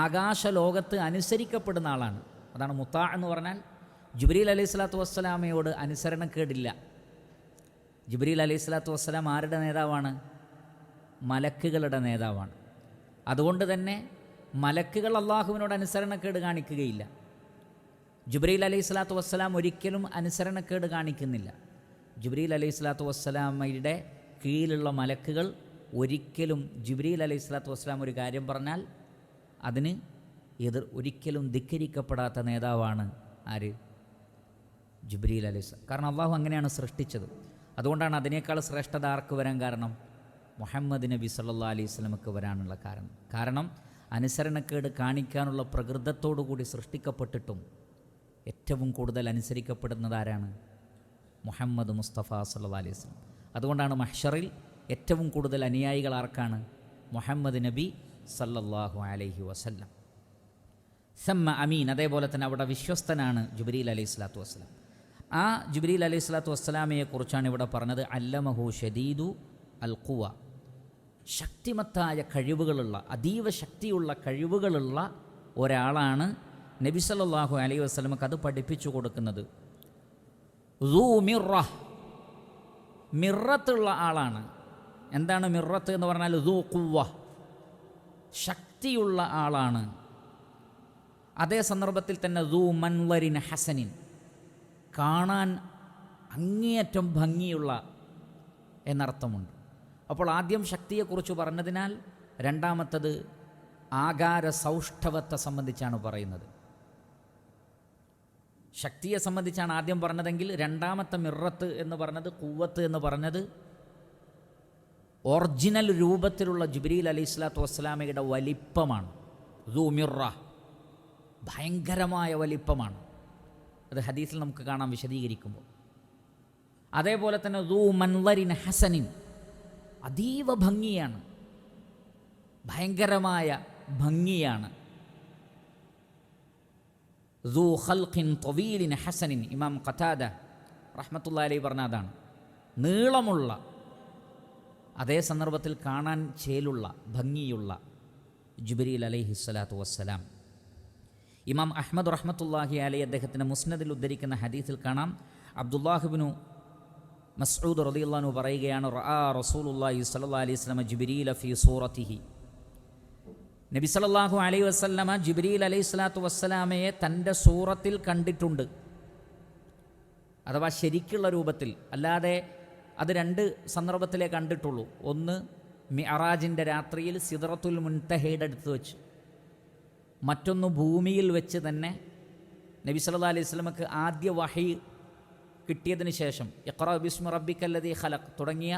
ആകാശലോകത്ത് അനുസരിക്കപ്പെടുന്ന ആളാണ്. അതാണ് മുത്താ എന്ന് പറഞ്ഞാൽ. ജിബ്രീൽ അലൈഹി സ്വലാത്തു വസ്സലാമയോട് അനുസരണക്കേടില്ല. ജിബ്രീൽ അലൈഹി സ്വലാത്തു വസ്സലാം ആരുടെ നേതാവാണ്? മലക്കുകളുടെ നേതാവാണ്. അതുകൊണ്ട് തന്നെ മലക്കുകൾ അള്ളാഹുവിനോട് അനുസരണക്കേട് കാണിക്കുകയില്ല. ജിബ്രീൽ അലൈഹി സ്വലാത്തു വസ്സലാം ഒരിക്കലും അനുസരണക്കേട് കാണിക്കുന്നില്ല. ജിബ്രീൽ അലൈഹി സ്വലാത്തു വസ്സലാമയുടെ കീഴിലുള്ള മലക്കുകൾ ഒരിക്കലും ജിബ്രീൽ അലൈഹി സ്വലാത്തു വസ്സലാം ഒരു കാര്യം പറഞ്ഞാൽ അതിന് ഒരിക്കലും ധിക്കരിക്കപ്പെടാത്ത നേതാവാണ് ആര്? ജിബ്രീൽ അലൈഹി സ്വലാം. കാരണം അള്ളാഹു അങ്ങനെയാണ് സൃഷ്ടിച്ചത്. അതുകൊണ്ടാണ് അതിനേക്കാൾ ശ്രേഷ്ഠത ആർക്ക് വരാൻ കാരണം? മുഹമ്മദ് നബി സല്ലല്ലാഹു അലൈഹി വസല്ലമക്ക് വരാനുള്ള കാരണം അനുസരണക്കേട് കാണിക്കാനുള്ള പ്രകൃതത്തോടു കൂടി സൃഷ്ടിക്കപ്പെട്ടിട്ടും ഏറ്റവും കൂടുതൽ അനുസരിക്കപ്പെടുന്നത് ആരാണ്? മുഹമ്മദ് മുസ്തഫ സല്ലല്ലാഹു അലൈഹി വസല്ലം. അതുകൊണ്ടാണ് മഹ്ശറിൽ ഏറ്റവും കൂടുതൽ അനുയായികൾ ആർക്കാണ്? മുഹമ്മദ് നബി സല്ലല്ലാഹു അലൈഹി വസല്ലം. സമ്മ അമീൻ, അതേപോലെ തന്നെ അവിടെ വിശ്വസ്തനാണ് ജിബ്രീൽ അലൈഹി സ്വലാത്തു വസ്സലാം. ആ ജിബ്രീൽ അലൈഹി സ്വലാത്തു വസ്സലാമയെക്കുറിച്ചാണ് ഇവിടെ പറഞ്ഞത് അല്ലമഹു ഷദീദു അൽ ഖുവ, ശക്തിമത്തായ കഴിവുകളുള്ള, അതീവ ശക്തിയുള്ള കഴിവുകളുള്ള ഒരാളാണ് നബി സല്ലല്ലാഹു അലൈഹി വസല്ലമക്ക് അത് പഠിപ്പിച്ചു കൊടുക്കുന്നത്. ദൂ മിറ, മിറത്തുള്ള ആളാണ്. എന്താണ് മിറത്ത് എന്ന് പറഞ്ഞാൽ? ദൂ ഖുവ, ശക്തിയുള്ള ആളാണ്. അതേ സന്ദർഭത്തിൽ തന്നെ ദൂ മൻവരിൻ ഹസനിൻ, കാണാൻ അങ്ങേയറ്റം ഭംഗിയുള്ള എന്നർത്ഥമുണ്ട്. അപ്പോൾ ആദ്യം ശക്തിയെക്കുറിച്ച് പറഞ്ഞതിനാൽ രണ്ടാമത്തത് ആകാര സൗഷ്ഠവത്തെ സംബന്ധിച്ചാണ് പറയുന്നത്. ശക്തിയെ സംബന്ധിച്ചാണ് ആദ്യം പറഞ്ഞതെങ്കിൽ രണ്ടാമത്തെ മിറത്ത് എന്ന് പറഞ്ഞത്, ഖുവ്വത്ത് എന്ന് പറഞ്ഞത് ഒറിജിനൽ രൂപത്തിലുള്ള ജിബ്രീൽ അലൈഹി സ്വലാത്തു വസ്സലാമയുടെ വലിപ്പമാണ്. ദൂ മിറ, ഭയങ്കരമായ വലിപ്പമാണ്. അത് ഹദീസിൽ നമുക്ക് കാണാം വിശദീകരിക്കുമ്പോൾ. അതേപോലെ തന്നെ ദൂ മൻവരിൻ ഹസനിൻ, അതീവ ഭംഗിയാണ്, ഭയങ്കരമായ ഭംഗിയാണ്. ദൂ ഖൽഖിൻ ത്വീലിൻ ഹസനിൻ, ഇമാം ഖതാദ റഹ്മത്തുള്ളാഹി അലൈഹി പറഞ്ഞ അതാണ്. നീളമുള്ള, അതേ സന്ദർഭത്തിൽ കാണാൻ ചേലുള്ള, ഭംഗിയുള്ള ജിബ്രീൽ അലൈഹി സ്വലാത്തു വസ്സലാം. ഇമാം അഹ്മദ് റഹ്മത്തുള്ളാഹി അലൈഹി അദ്ദേഹത്തിൻ്റെ മുസ്നദിൽ ഉദ്ധരിക്കുന്ന ഹദീസിൽ കാണാം, അബ്ദുല്ലാഹിബ്നു മസ്ഊദ് റളിയല്ലാഹു അൻഹു പറയുകയാണ്, റആ റസൂലുള്ളാഹി സ്വല്ലല്ലാഹു അലൈഹി വസല്ലം ജിബ്രീല ഫീ സൂറത്തിഹി, നബി സല്ലല്ലാഹു അലൈഹി വസല്ലമ ജിബ്രീൽ അലൈഹി സ്വലാത്തു വസ്സലാമയെ തൻ്റെ സൂറത്തിൽ കണ്ടിട്ടുണ്ട്. അഥവാ ശരിക്കുള്ള രൂപത്തിൽ, അല്ലാതെ അത് രണ്ട് സന്ദർഭത്തിലേ കണ്ടിട്ടുള്ളൂ. ഒന്ന് മിഅറാജിൻ്റെ രാത്രിയിൽ സിദ്റത്തുൽ മുൻതഹയുടെ അടുത്ത് വെച്ച്, മറ്റൊന്ന് ഭൂമിയിൽ വെച്ച് തന്നെ നബി സല്ലല്ലാഹു അലൈഹി വസല്ലമക്ക് ആദ്യ വഹി കിട്ടിയതിന് ശേഷം ഇഖ്റാ ബിസ്മി റബ്ബിക്കല്ലദീ ഖലഖ് തുടങ്ങിയ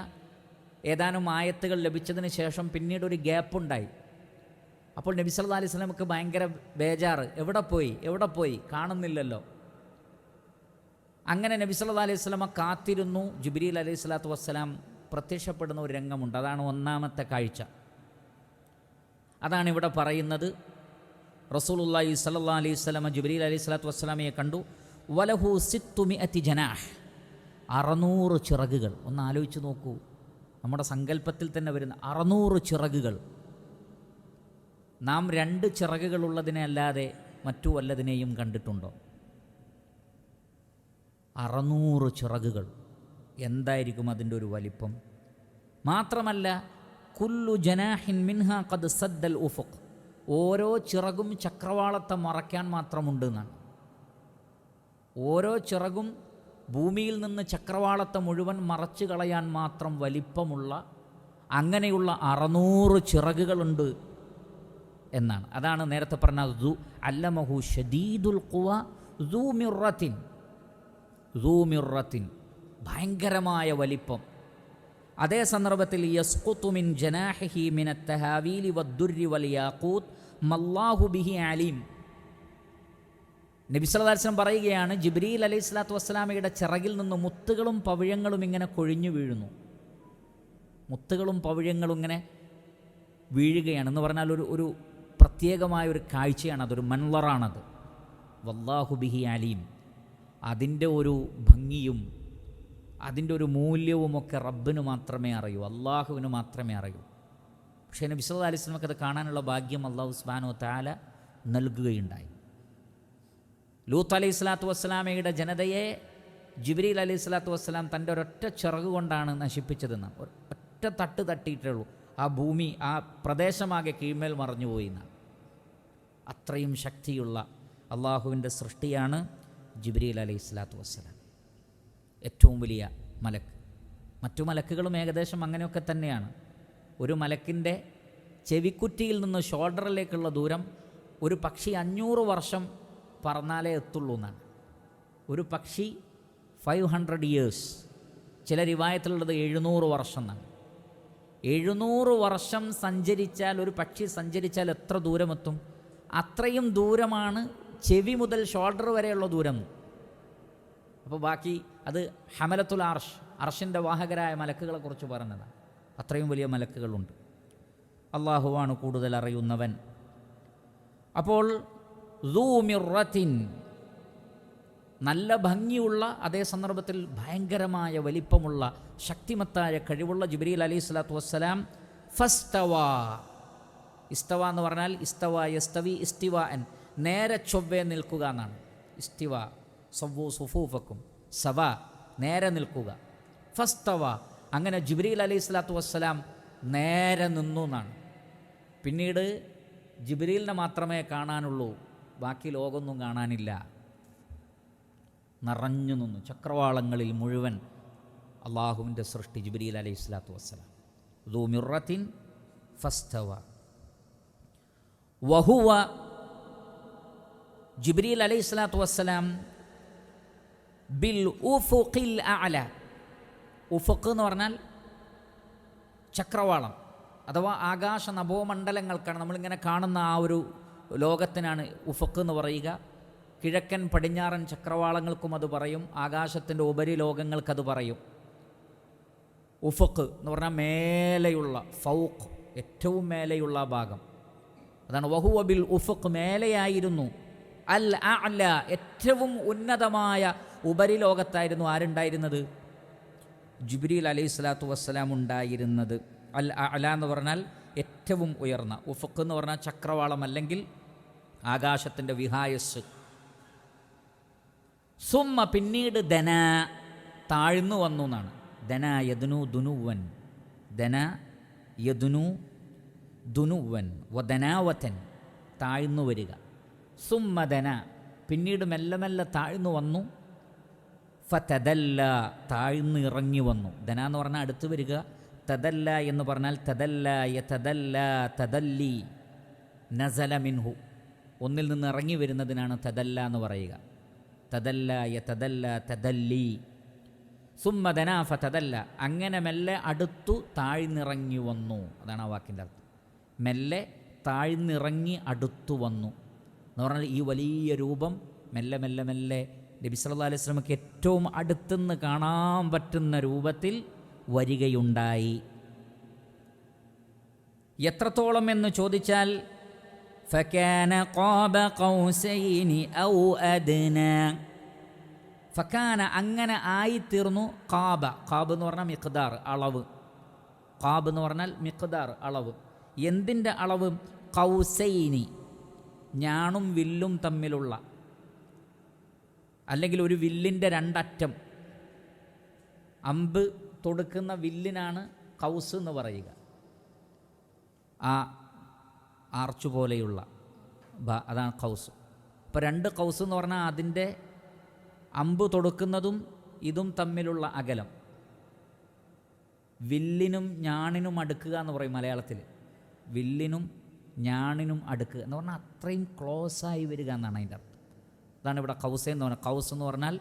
ഏതാനും ആയത്തുകൾ ലഭിച്ചതിന് ശേഷം പിന്നീട് ഒരു ഗ്യാപ്പുണ്ടായി. അപ്പോൾ നബി സല്ലല്ലാഹു അലൈഹി വസല്ലമക്ക് ഭയങ്കര ബേജാറ്, എവിടെ പോയി കാണുന്നില്ലല്ലോ. അങ്ങനെ നബി സല്ലല്ലാഹു അലൈഹി വസല്ലമ കാത്തിരുന്നു. ജിബ്രീൽ അലൈഹി സ്വലാത്തു വസ്സലാം പ്രത്യക്ഷപ്പെടുന്ന ഒരു രംഗമുണ്ട്. അതാണ് ഒന്നാമത്തെ കാഴ്ച. അതാണ് ഇവിടെ പറയുന്നത്. റസൂലുള്ളാഹി സ്വല്ലല്ലാഹു അലൈഹി വസല്ലമ ജിബ്രീൽ അലൈഹി സ്വലാത്തു വസ്സലാമയെ കണ്ടു. വലഹു 600 ജനാഹ്, 600 ചിറകുകൾ. ഒന്ന് ആലോചിച്ച് നോക്കൂ, നമ്മുടെ സങ്കല്പത്തിൽ തന്നെ വരുന്ന 600 ചിറകുകൾ. നാം 2 ചിറകുകളുള്ളതിനെ അല്ലാതെ മറ്റു വല്ലതിനെയും കണ്ടിട്ടുണ്ടോ? 600 ചിറകുകൾ. എന്തായിരിക്കും അതിൻ്റെ ഒരു വലിപ്പം? മാത്രമല്ല കുല്ലു ജനാഹിൻ മിൻഹാ ഖദ് സദ്ദൽ ഉഫുഖ്, ഓരോ ചിറകും ചക്രവാളത്തെ മറയ്ക്കാൻ മാത്രമുണ്ട് എന്നാണ്. ഓരോ ചിറകും ഭൂമിയിൽ നിന്ന് ചക്രവാളത്തെ മുഴുവൻ മറച്ചു കളയാൻ മാത്രം വലിപ്പമുള്ള, അങ്ങനെയുള്ള 600 ചിറകുകളുണ്ട് എന്നാണ്. അതാണ് നേരത്തെ പറഞ്ഞ ദു അല്ലമഹു ഷദീദുൽ ഖുവ ദു മിറത്തിൻ, ഭയങ്കരമായ വലിപ്പം. അതേ സന്ദർഭത്തിൽ യസ്ഖുതു മിൻ ജനാഹിഹി മിനത്ത് തഹാവീലി വദ്ദുർരി വൽ യാഖൂത്ത് മല്ലാഹു ബിഹി അലീം. നബി സല്ലല്ലാഹു അലൈഹി വസല്ലം പറയുകയാണ്, ജിബ്രീൽ അലൈഹി സ്വലാത്തു വസ്സലാമയുടെ ചിറകിൽ നിന്ന് മുത്തുകളും പവിഴങ്ങളും ഇങ്ങനെ കൊഴിഞ്ഞു വീഴുന്നു. മുത്തുകളും പവിഴങ്ങളും ഇങ്ങനെ വീഴുകയാണെന്ന് പറഞ്ഞാൽ ഒരു പ്രത്യേകമായ ഒരു കാഴ്ചയാണ്, അതൊരു മൻളറാണത്. വല്ലാഹു ബിഹി അലീം. അതിൻ്റെ ഒരു ഭംഗിയും അതിൻ്റെ ഒരു മൂല്യവുമൊക്കെ റബ്ബിന് മാത്രമേ അറിയൂ, അള്ളാഹുവിന് മാത്രമേ അറിയൂ. പക്ഷേ നബി സല്ലല്ലാഹു അലൈഹി വസല്ലമക്ക് അത് കാണാനുള്ള ഭാഗ്യം അല്ലാഹു സുബ്ഹാനഹു വ തആല നൽകുകയുണ്ടായി. ലൂത്ത് അലൈഹി സ്വലാത്തു വസ്സലാമയുടെ ജനതയെ ജിബ്രീൽ അലൈഹി സ്വലാത്തു വസ്സലാം തൻ്റെ ഒരൊറ്റ ചിറക് കൊണ്ടാണ് നശിപ്പിച്ചതെന്ന്. ഒറ്റ തട്ട് തട്ടിയിട്ടുള്ളൂ, ആ ഭൂമി, ആ പ്രദേശമാകെ കീഴ്മേൽ മറഞ്ഞുപോയി എന്നാണ്. അത്രയും ശക്തിയുള്ള അള്ളാഹുവിൻ്റെ സൃഷ്ടിയാണ് ജിബ്രീൽ അലൈഹി സ്വലാത്തു വസ്സലാം, ഏറ്റവും വലിയ മലക്ക്. മറ്റു മലക്കുകളും ഏകദേശം അങ്ങനെയൊക്കെ തന്നെയാണ്. ഒരു മലക്കിൻ്റെ ചെവിക്കുറ്റിയിൽ നിന്ന് ഷോൾഡറിലേക്കുള്ള ദൂരം ഒരു പക്ഷി 500 വർഷം പറന്നാലേ എത്തുള്ളൂ എന്നാണ്. ഒരു പക്ഷി 500 ഇയേഴ്സ്, ചില റിവായത്തിലുള്ളത് 700 വർഷം എന്നാണ്. 700 വർഷം സഞ്ചരിച്ചാൽ, ഒരു പക്ഷി സഞ്ചരിച്ചാൽ എത്ര ദൂരമെത്തും? അത്രയും ദൂരമാണ് ചെവി മുതൽ ഷോൾഡർ വരെയുള്ള ദൂരം. അപ്പോൾ ബാക്കി അത് ഹമലത്തുൽ അർഷ്, അർഷിൻ്റെ വാഹകരായ മലക്കുകളെ കുറിച്ച് പറഞ്ഞതാണ്. അത്രയും വലിയ മലക്കുകളുണ്ട്. അള്ളാഹുവാണ് കൂടുതൽ അറിയുന്നവൻ. അപ്പോൾ ദൂ മിർറത്തിൻ, നല്ല ഭംഗിയുള്ള, അതേ സന്ദർഭത്തിൽ ഭയങ്കരമായ വലിപ്പമുള്ള ശക്തിമത്തായ കഴിവുള്ള ജിബ്രീൽ അലൈഹി സ്വലാത്തു വസ്സലാം ഫസ്തവ. ഇസ്തവ എന്ന് പറഞ്ഞാൽ ഇസ്തവ യസ്തവി ഇസ്തിവാൻ, നേരെ ചൊവ്വേ നിൽക്കുക എന്നാണ്. ഇസ്തിവ സവ്വു സുഫൂഫക്കും, സവ നേരെ നിൽക്കുക. ഫസ്തവ, അങ്ങനെ ജിബ്രീൽ അലൈഹി സ്വലാത്തു വസ്സലാം നേരെ നിന്നു എന്നാണ്. പിന്നീട് ജിബ്രീലിനെ മാത്രമേ കാണാനുള്ളൂ, ബാക്കി ലോകമൊന്നും കാണാനില്ല. നിറഞ്ഞു നിന്നു ചക്രവാളങ്ങളിൽ മുഴുവൻ അള്ളാഹുവിൻ്റെ സൃഷ്ടി ജിബ്രീൽ അലൈഹി സ്വലാത്തു വസ്സലാം. ദൂ മിർറത്തിൻ ഫസ്തവ വഹുവ, ജിബ്രീൽ അലൈഹി സ്വലാത്തു വസ്സലാം ബിൽ ഉഫുഖിൽ അഅല. ഉഫുഖ് എന്ന് പറഞ്ഞാൽ ചക്രവാളം അഥവാ ആകാശ നഭോമണ്ഡലങ്ങൾക്കാണ്, നമ്മളിങ്ങനെ കാണുന്ന ആ ഒരു ലോകത്തിനാണ് ഉഫുഖ് എന്ന് പറയുക. കിഴക്കൻ പടിഞ്ഞാറൻ ചക്രവാളങ്ങൾക്കും അത് പറയും, ആകാശത്തിൻ്റെ ഉപരിലോകങ്ങൾക്കത് പറയും. ഉഫുഖ് എന്ന് പറഞ്ഞാൽ മേലെയുള്ള, ഫൗഖ് ഏറ്റവും മേലെയുള്ള ഭാഗം, അതാണ്. വഹുവ ബിൽ ഉഫുഖ്, മേലെയായിരുന്നു. അൽ അഅല, ഏറ്റവും ഉന്നതമായ ഉപരിലോകത്തായിരുന്നു ആരുണ്ടായിരുന്നത്? ജിബ്രീൽ അലൈഹി സ്വലാത്തു വസ്സലാം ഉണ്ടായിരുന്നത്. അൽ അഅല എന്ന് പറഞ്ഞാൽ ഏറ്റവും ഉയർന്ന, ഉഫുഖ് എന്ന് പറഞ്ഞാൽ ചക്രവാളം അല്ലെങ്കിൽ ആകാശത്തിൻ്റെ വിഹായസ്. സുമ്മ, പിന്നീട് ദന, താഴ്ന്നു വന്നു എന്നാണ്. ദന യദ്നു ദുനുവൻ, ദന യദ്നു ദുനുവൻ വദനാവതൻ, താഴ്ന്നു വരിക. സുമ്മ ദന, പിന്നീട് മെല്ലെ മെല്ലെ താഴ്ന്നു വന്നു. ഫതദല്ല, താഴ്ന്നു ഇറങ്ങി വന്നു. ദന എന്ന് പറഞ്ഞാൽ അടുത്ത് വരിക, തദല്ല എന്ന് പറഞ്ഞാൽ തദല്ല യതദല്ല തദല്ലി, നസല മിൻഹു, ഒന്നിൽ നിന്ന് ഇറങ്ങി വരുന്നതിനാണ് തദല്ല എന്ന് പറയുക. തദല്ല യതദല്ല തദല്ലി. സുമ്മ ദന ഫതദല്ല, അങ്ങനെ മെല്ലെ അടുത്തു താഴ്ന്നിറങ്ങി വന്നു, അതാണ് ആ വാക്കിൻ്റെ അർത്ഥം. മെല്ലെ താഴ്ന്നിറങ്ങി അടുത്തു വന്നു എന്ന് പറഞ്ഞാൽ ഈ വലിയ രൂപം മെല്ലെ മെല്ലെ മെല്ലെ നബി സല്ലല്ലാഹു അലൈഹി വസല്ലമക്ക് ഏറ്റവും അടുത്തുനിന്ന് കാണാൻ പറ്റുന്ന രൂപത്തിൽ വരികയുണ്ടായി. എത്രത്തോളം എന്ന് ചോദിച്ചാൽ ഫകാന ഖാബ ഖൗസൈനി ഔ അദ്ന, ഫകാന അങ്ങനെ ആയിത്തീർന്നു. ഖാബ, ഖാബ് എന്ന് പറഞ്ഞാൽ മിഖ്ദാർ, അളവ്. ഖാബ് എന്ന് പറഞ്ഞാൽ മിഖ്ദാർ, അളവ്. എന്തിൻ്റെ അളവ്? ഖൗസൈനി, ഞാണും വില്ലും തമ്മിലുള്ള, അല്ലെങ്കിൽ ഒരു വില്ലിൻ്റെ രണ്ടറ്റം, അമ്പ് തൊടുക്കുന്ന വില്ലിനാണ് കൗസ് എന്ന് പറയുക. ആ ആർച്ചു പോലെയുള്ള അതാണ് കൗസ്. അപ്പോൾ രണ്ട് കൗസ് എന്ന് പറഞ്ഞാൽ അതിൻ്റെ അമ്പ് തൊടുക്കുന്നതും ഇതും തമ്മിലുള്ള അകലം. വില്ലിനും ഞാണിനും അടുക്കുക എന്ന് പറയും മലയാളത്തിൽ. വില്ലിനും ഞാണിനും അടുക്കുക എന്ന് പറഞ്ഞാൽ അത്രയും ക്ലോസായി വരിക എന്നാണ് അതിൻ്റെ അർത്ഥം. അതാണ് ഇവിടെ കൗസ് എന്ന് പറഞ്ഞാൽ. കൗസ് എന്ന് പറഞ്ഞാൽ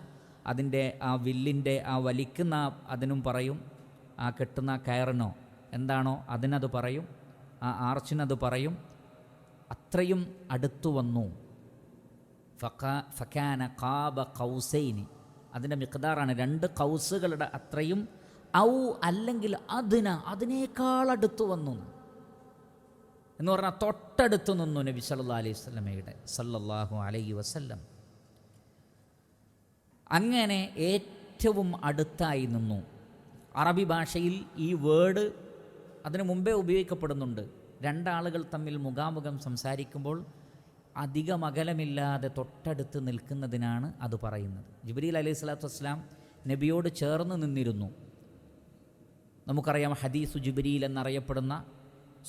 അതിൻ്റെ ആ വില്ലിൻ്റെ ആ വലിക്കുന്ന അതിനും പറയും, ആ കെട്ടുന്ന കയറിനോ എന്താണോ അതിനത് പറയും, ആ ആർച്ചിനത് പറയും. അത്രയും അടുത്തു വന്നു. ഫകാന ഖാബ ഖൗസൈനി, അതിൻ്റെ മിഖ്ദാറാണ് രണ്ട് കൗസുകളുടെ അത്രയും ഔ അല്ലെങ്കിൽ അതിനേക്കാൾ അടുത്ത് വന്നു എന്ന് പറഞ്ഞാൽ തൊട്ടടുത്ത് നിന്നു നബി സല്ലല്ലാഹു അലൈഹി വസല്ലം. അങ്ങനെ ഏറ്റവും അടുത്തായി നിന്നു. അറബി ഭാഷയിൽ ഈ വേർഡ് അതിനു മുമ്പേ ഉപയോഗിക്കപ്പെടുന്നുണ്ട്. രണ്ടാളുകൾ തമ്മിൽ മുഖാമുഖം സംസാരിക്കുമ്പോൾ അധികം അകലമില്ലാതെ തൊട്ടടുത്ത് നിൽക്കുന്നതിനാണ് അത് പറയുന്നത്. ജിബ്രീൽ അലൈഹി സ്വലാത്തു വസ്സലാം നബിയോട് ചേർന്ന് നിന്നിരുന്നു. നമുക്കറിയാം, ഹദീസു ജിബ്രീൽ എന്നറിയപ്പെടുന്ന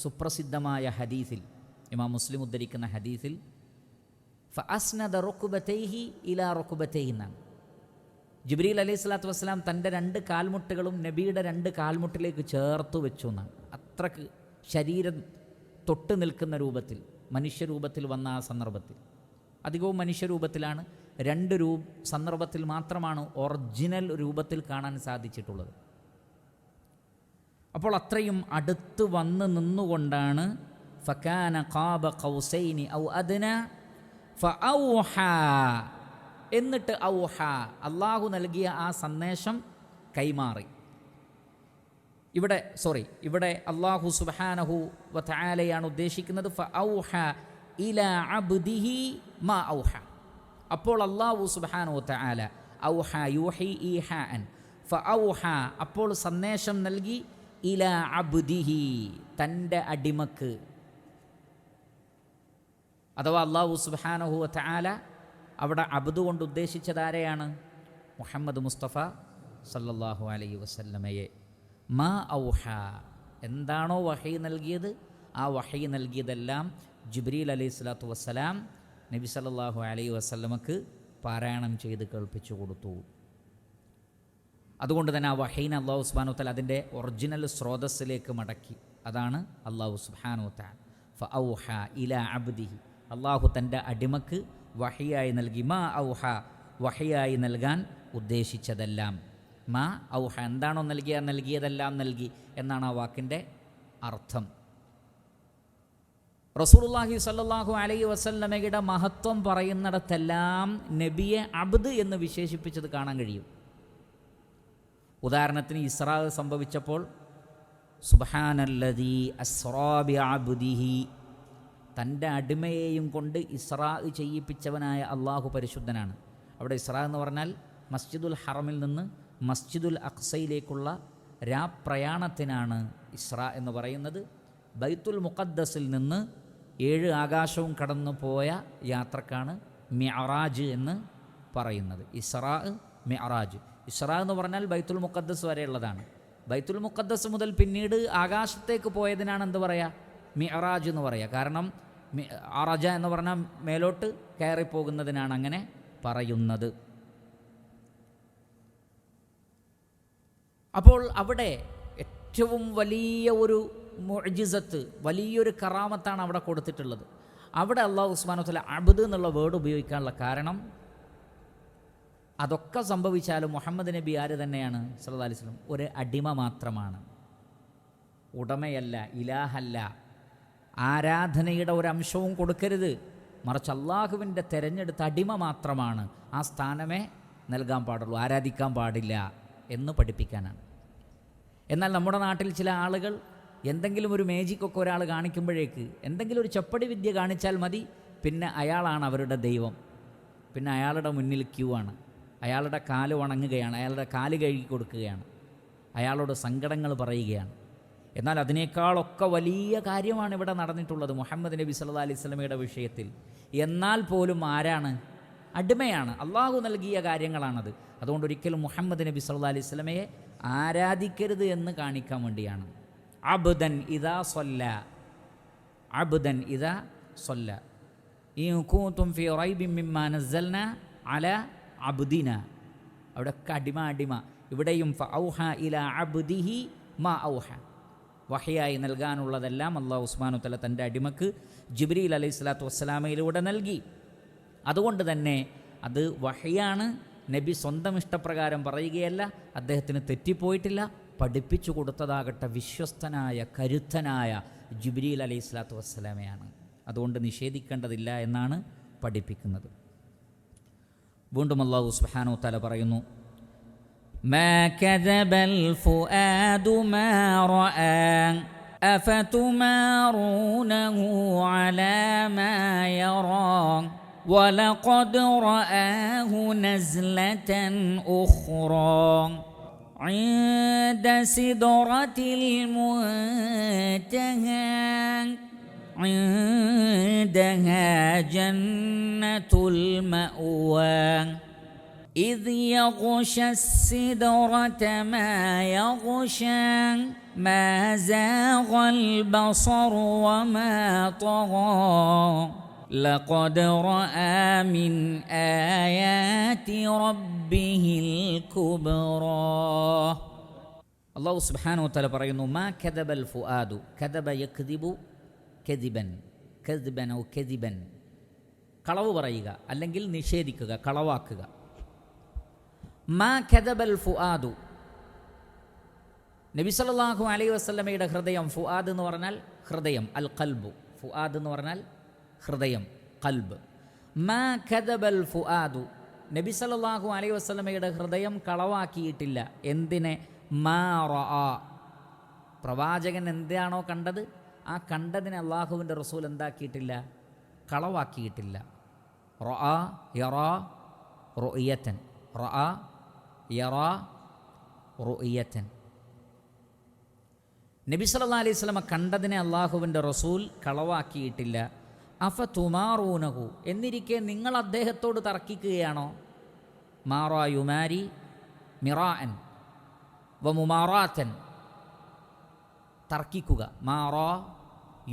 സുപ്രസിദ്ധമായ ഹദീസിൽ, ഇമാം മുസ്ലിം ഉദ്ധരിക്കുന്ന ഹദീസിൽ ഫഅസ്നദ റുക്ബതൈഹി ഇലാ റുക്ബതൈഹി എന്നാണ്. ജിബ്രീൽ അലൈഹി സ്വലാത്തു വസ്സലാം തൻ്റെ 2 കാൽമുട്ടുകളും നബിയുടെ 2 കാൽമുട്ടിലേക്ക് ചേർത്ത് വെച്ചു എന്നാണ്. അത്രക്ക് ശരീരം തൊട്ട് നിൽക്കുന്ന രൂപത്തിൽ, മനുഷ്യരൂപത്തിൽ വന്ന ആ സന്ദർഭത്തിൽ, അധികവും മനുഷ്യരൂപത്തിലാണ്. 2 സന്ദർഭത്തിൽ മാത്രമാണ് ഒറിജിനൽ രൂപത്തിൽ കാണാൻ സാധിച്ചിട്ടുള്ളത്. അപ്പോൾ അത്രയും അടുത്ത് വന്ന് നിന്നുകൊണ്ടാണ് ഫകാന ഖാബ ഖൗസൈനി ഔ അദ്ന ഫഔഹാ, എന്നിട്ട് ഔഹാ, അള്ളാഹു നൽകിയ ആ സന്ദേശം കൈമാറി. ഇവിടെ അള്ളാഹു സുബ്ഹാനഹു വ തആലയാണ് ഉദ്ദേശിക്കുന്നത്. ഫഔഹാ ഇലാ അബ്ദിഹി മാ ഔഹാ. അപ്പോൾ അള്ളാഹു സുബ്ഹാനഹു വ തആല ഔഹാ യൂഹി ഈഹാൻ ഫഔഹാ, അപ്പോൾ സന്ദേശം നൽകി ഇലാ അബ്ദിഹി, തൻ്റെ അടിമക്ക്. അഥവാ അല്ലാഹു സുബ്ഹാനഹു വ തആല അവിടെ അബ്ദു കൊണ്ട് ഉദ്ദേശിച്ചതാരെയാണ്? മുഹമ്മദ് മുസ്തഫ സല്ലല്ലാഹു അലൈഹി വസല്ലമയെ. മാ ഔഹ, എന്താണോ വഹി നൽകിയത്, ആ വഹി നൽകിയതെല്ലാം ജിബ്രീൽ അലൈഹി സ്വലാത്തു വസ്സലാം നബി സല്ലല്ലാഹു അലൈഹി വസല്ലമക്ക് പാരായണം ചെയ്ത് കേൾപ്പിച്ചു കൊടുത്തു. അതുകൊണ്ട് തന്നെ ആ വഹീനെ അല്ലാഹു സുബ്ഹാനഹു വതആല അതിൻ്റെ ഒറിജിനൽ സ്രോതസ്സിലേക്ക് മടക്കി. അതാണ് അല്ലാഹു സുബ്ഹാനഹു വതആല ഫഔഹ ഇലാ അബ്ദിഹി, അല്ലാഹു തൻ്റെ അടിമക്ക് വഹിയായി നൽകി. മാ ഔഹ, വഹിയായി നൽകാൻ ഉദ്ദേശിച്ചതെല്ലാം. മാ ഔഹ, എന്താണോ നൽകിയതെല്ലാം നൽകി എന്നാണ് ആ വാക്കിൻ്റെ അർത്ഥം. റസൂലുള്ളാഹി സ്വല്ലല്ലാഹു അലൈഹി വസല്ലമയുടെ മഹത്വം പറയുന്നിടത്തെല്ലാം നബിയെ അബ്ദ് എന്ന് വിശേഷിപ്പിച്ചത് കാണാൻ കഴിയും. ഉദാഹരണത്തിന് ഇസ്രാ സംഭവിച്ചപ്പോൾ സുബ്ഹാനല്ലദീ അസ്റാ ബിഅബ്ദിഹി, തൻ്റെ അടിമയെയും കൊണ്ട് ഇസ്രാ ചെയ്യിപ്പിച്ചവനായ അള്ളാഹു പരിശുദ്ധനാണ്. അവിടെ ഇസ്രാ എന്ന് പറഞ്ഞാൽ മസ്ജിദുൽ ഹറമിൽ നിന്ന് മസ്ജിദുൽ അഖ്സയിലേക്കുള്ള രാപ്രയാണത്തിനാണ് ഇസ്രാ എന്ന് പറയുന്നത്. ബൈത്തുൽ മുഖദ്ദസിൽ നിന്ന് 7 ആകാശവും കടന്നു പോയ യാത്രക്കാണ് മിഅറാജ് എന്ന് പറയുന്നത്. ഇസ്രാ, മിഅറാജ്. ഇസ്രാ എന്ന് പറഞ്ഞാൽ ബൈത്തുൽ മുഖദ്ദസ് വരെയുള്ളതാണ്. ബൈത്തുൽ മുഖദ്ദസ് മുതൽ പിന്നീട് ആകാശത്തേക്ക് പോയതിനാണ് എന്ത് പറയുക? മിഅറാജ് എന്ന് പറയുക. കാരണം അറജ എന്ന് പറഞ്ഞാൽ മേലോട്ട് കയറിപ്പോകുന്നതിനാണ് അങ്ങനെ പറയുന്നത്. അപ്പോൾ അവിടെ ഏറ്റവും വലിയ ഒരു മുഅ്ജിസത്ത്, വലിയൊരു കറാമത്താണ് അവിടെ കൊടുത്തിട്ടുള്ളത്. അവിടെ അല്ലാഹു സുബ്ഹാനഹു വതആല അബ്ദ് എന്നുള്ള വേർഡ് ഉപയോഗിക്കാനുള്ള കാരണം, അതൊക്കെ സംഭവിച്ചാലും മുഹമ്മദ് നബി ആര് തന്നെയാണ് സല്ലല്ലാഹു അലൈഹി വസല്ലം? ഒരു അടിമ മാത്രമാണ്, ഉടമയല്ല, ഇലാഹല്ല. ആരാധനയുടെ ഒരംശവും കൊടുക്കരുത്, മറിച്ച് അള്ളാഹുവിൻ്റെ തിരഞ്ഞെടുത്ത അടിമ മാത്രമാണ്. ആ സ്ഥാനമേ നൽകാൻ പാടുള്ളൂ, ആരാധിക്കാൻ പാടില്ല എന്ന് പഠിപ്പിക്കാനാണ്. എന്നാൽ നമ്മുടെ നാട്ടിൽ ചില ആളുകൾ എന്തെങ്കിലും ഒരു മേജിക്കൊക്കെ ഒരാൾ കാണിക്കുമ്പോഴേക്ക്, എന്തെങ്കിലും ഒരു ചപ്പടി വിദ്യ കാണിച്ചാൽ മതി, പിന്നെ അയാളാണ് അവരുടെ ദൈവം. പിന്നെ അയാളുടെ മുന്നിൽ ക്യൂ ആണ്, അയാളുടെ കാല് വണങ്ങുകയാണ്, അയാളുടെ കാല് കഴുകി കൊടുക്കുകയാണ്, അയാളോട് സങ്കടങ്ങൾ പറയുകയാണ്. എന്നാൽ അതിനേക്കാളൊക്കെ വലിയ കാര്യമാണ് ഇവിടെ നടന്നിട്ടുള്ളത് മുഹമ്മദ് നബി സല്ലല്ലാഹു അലൈഹി വസല്ലമയുടെ വിഷയത്തിൽ. എന്നാൽ പോലും ആരാണ്? അടിമയാണ്, അള്ളാഹു നൽകിയ കാര്യങ്ങളാണത്. അതുകൊണ്ട് ഒരിക്കലും മുഹമ്മദ് നബി സല്ലല്ലാഹു അലൈഹി വസല്ലമയെ ആരാധിക്കരുത് എന്ന് കാണിക്കാൻ വേണ്ടിയാണ്. അബ്ദൻ ഇദാ സ്വല്ല, അബ്ദൻ ഇദാ സ്വല്ല ഇൻ കുൻതും ഫീ റൈബിൻ മിമ്മാ നസ്സൽനാ അലാ അബ്ദിന. അവിടെയൊക്കെ അടിമ. ഇവിടെയും ഫഔഹ ഇലാ അബ്ദിഹി മാ ഔഹ, വഹയായി നൽകാനുള്ളതെല്ലാം അല്ലാഹു സുബ്ഹാനഹു വതആല തൻ്റെ അടിമക്ക് ജിബ്രീൽ അലൈഹി സ്വലാത്തു വസ്സലാമയിലൂടെ നൽകി. അതുകൊണ്ട് തന്നെ അത് വഹയാണ്. നബി സ്വന്തം ഇഷ്ടപ്രകാരം പറയുകയല്ല, അദ്ദേഹത്തിന് തെറ്റിപ്പോയിട്ടില്ല. പഠിപ്പിച്ചു കൊടുത്തതാകട്ടെ വിശ്വസ്തനായ കരുത്തനായ ജിബ്രീൽ അലൈഹി സ്വലാത്തു വസ്സലാമയാണ്. അതുകൊണ്ട് നിഷേധിക്കേണ്ടതില്ല എന്നാണ് പഠിപ്പിക്കുന്നത്. വീണ്ടും അല്ലാഹു സുബ്ഹാനഹു വതആല പറയുന്നു, ما كذب الفؤاد ما رأى أفتمارونه على ما يرى ولقد رآه نزلة أخرى عند سدرة المنتهى عندها جنة المأوى إذ يغشى السدرة ما يغشى ما زاغ البصر وما طغى لقد رأى من آيات ربه الكبرى. അല്ലാഹു സുബ്ഹാനഹു വതആല പറയുന്നു, മാ കദബൽ ഫുആദു, കദബ യക്ദിബു കദിബൻ, കദ്ബൻ ഔ കദിബൻ, കളവ് പറയുക അല്ലെങ്കിൽ നിഷേധിക്കുക, കളവാക്കുക. മാ കദബൽ ഫുആദു, നബി സല്ലല്ലാഹു അലൈഹി വസല്ലമയുടെ ഹൃദയം, ഫുആദ് എന്ന് പറഞ്ഞാൽ ഹൃദയം, അൽ ഖൽബു, ഫുആദ് എന്ന് പറഞ്ഞാൽ ഹൃദയം, ഖൽബ്. മാ കദബൽ ഫുആദു, നബി സല്ലല്ലാഹു അലൈഹി വസല്ലമയുടെ ഹൃദയം കളവാക്കിയിട്ടില്ല. എന്തിനെ? മാ റആ, പ്രവാചകൻ എന്താണോ കണ്ടത് ആ കണ്ടതിനെ അള്ളാഹുവിൻ്റെ റസൂൽ എന്താക്കിയിട്ടില്ല? കളവാക്കിയിട്ടില്ല. റആ യറാ റുഅയതൻ, റആ യറാ റുഅയതൻ. നബി സല്ലല്ലാഹു അലൈഹി വസല്ലമ കണ്ടതിനെ അള്ളാഹുവിൻ്റെ റസൂൽ കളവാക്കിയിട്ടില്ല. അഫതുമാറൂനഹു, എന്നിരിക്കെ നിങ്ങൾ അദ്ദേഹത്തോട് തർക്കിക്കുകയാണോ? മാറാ യുമാരി മിറാഅൻ വമുമാറാത്തൻ, തർക്കിക്കുക. മാറാ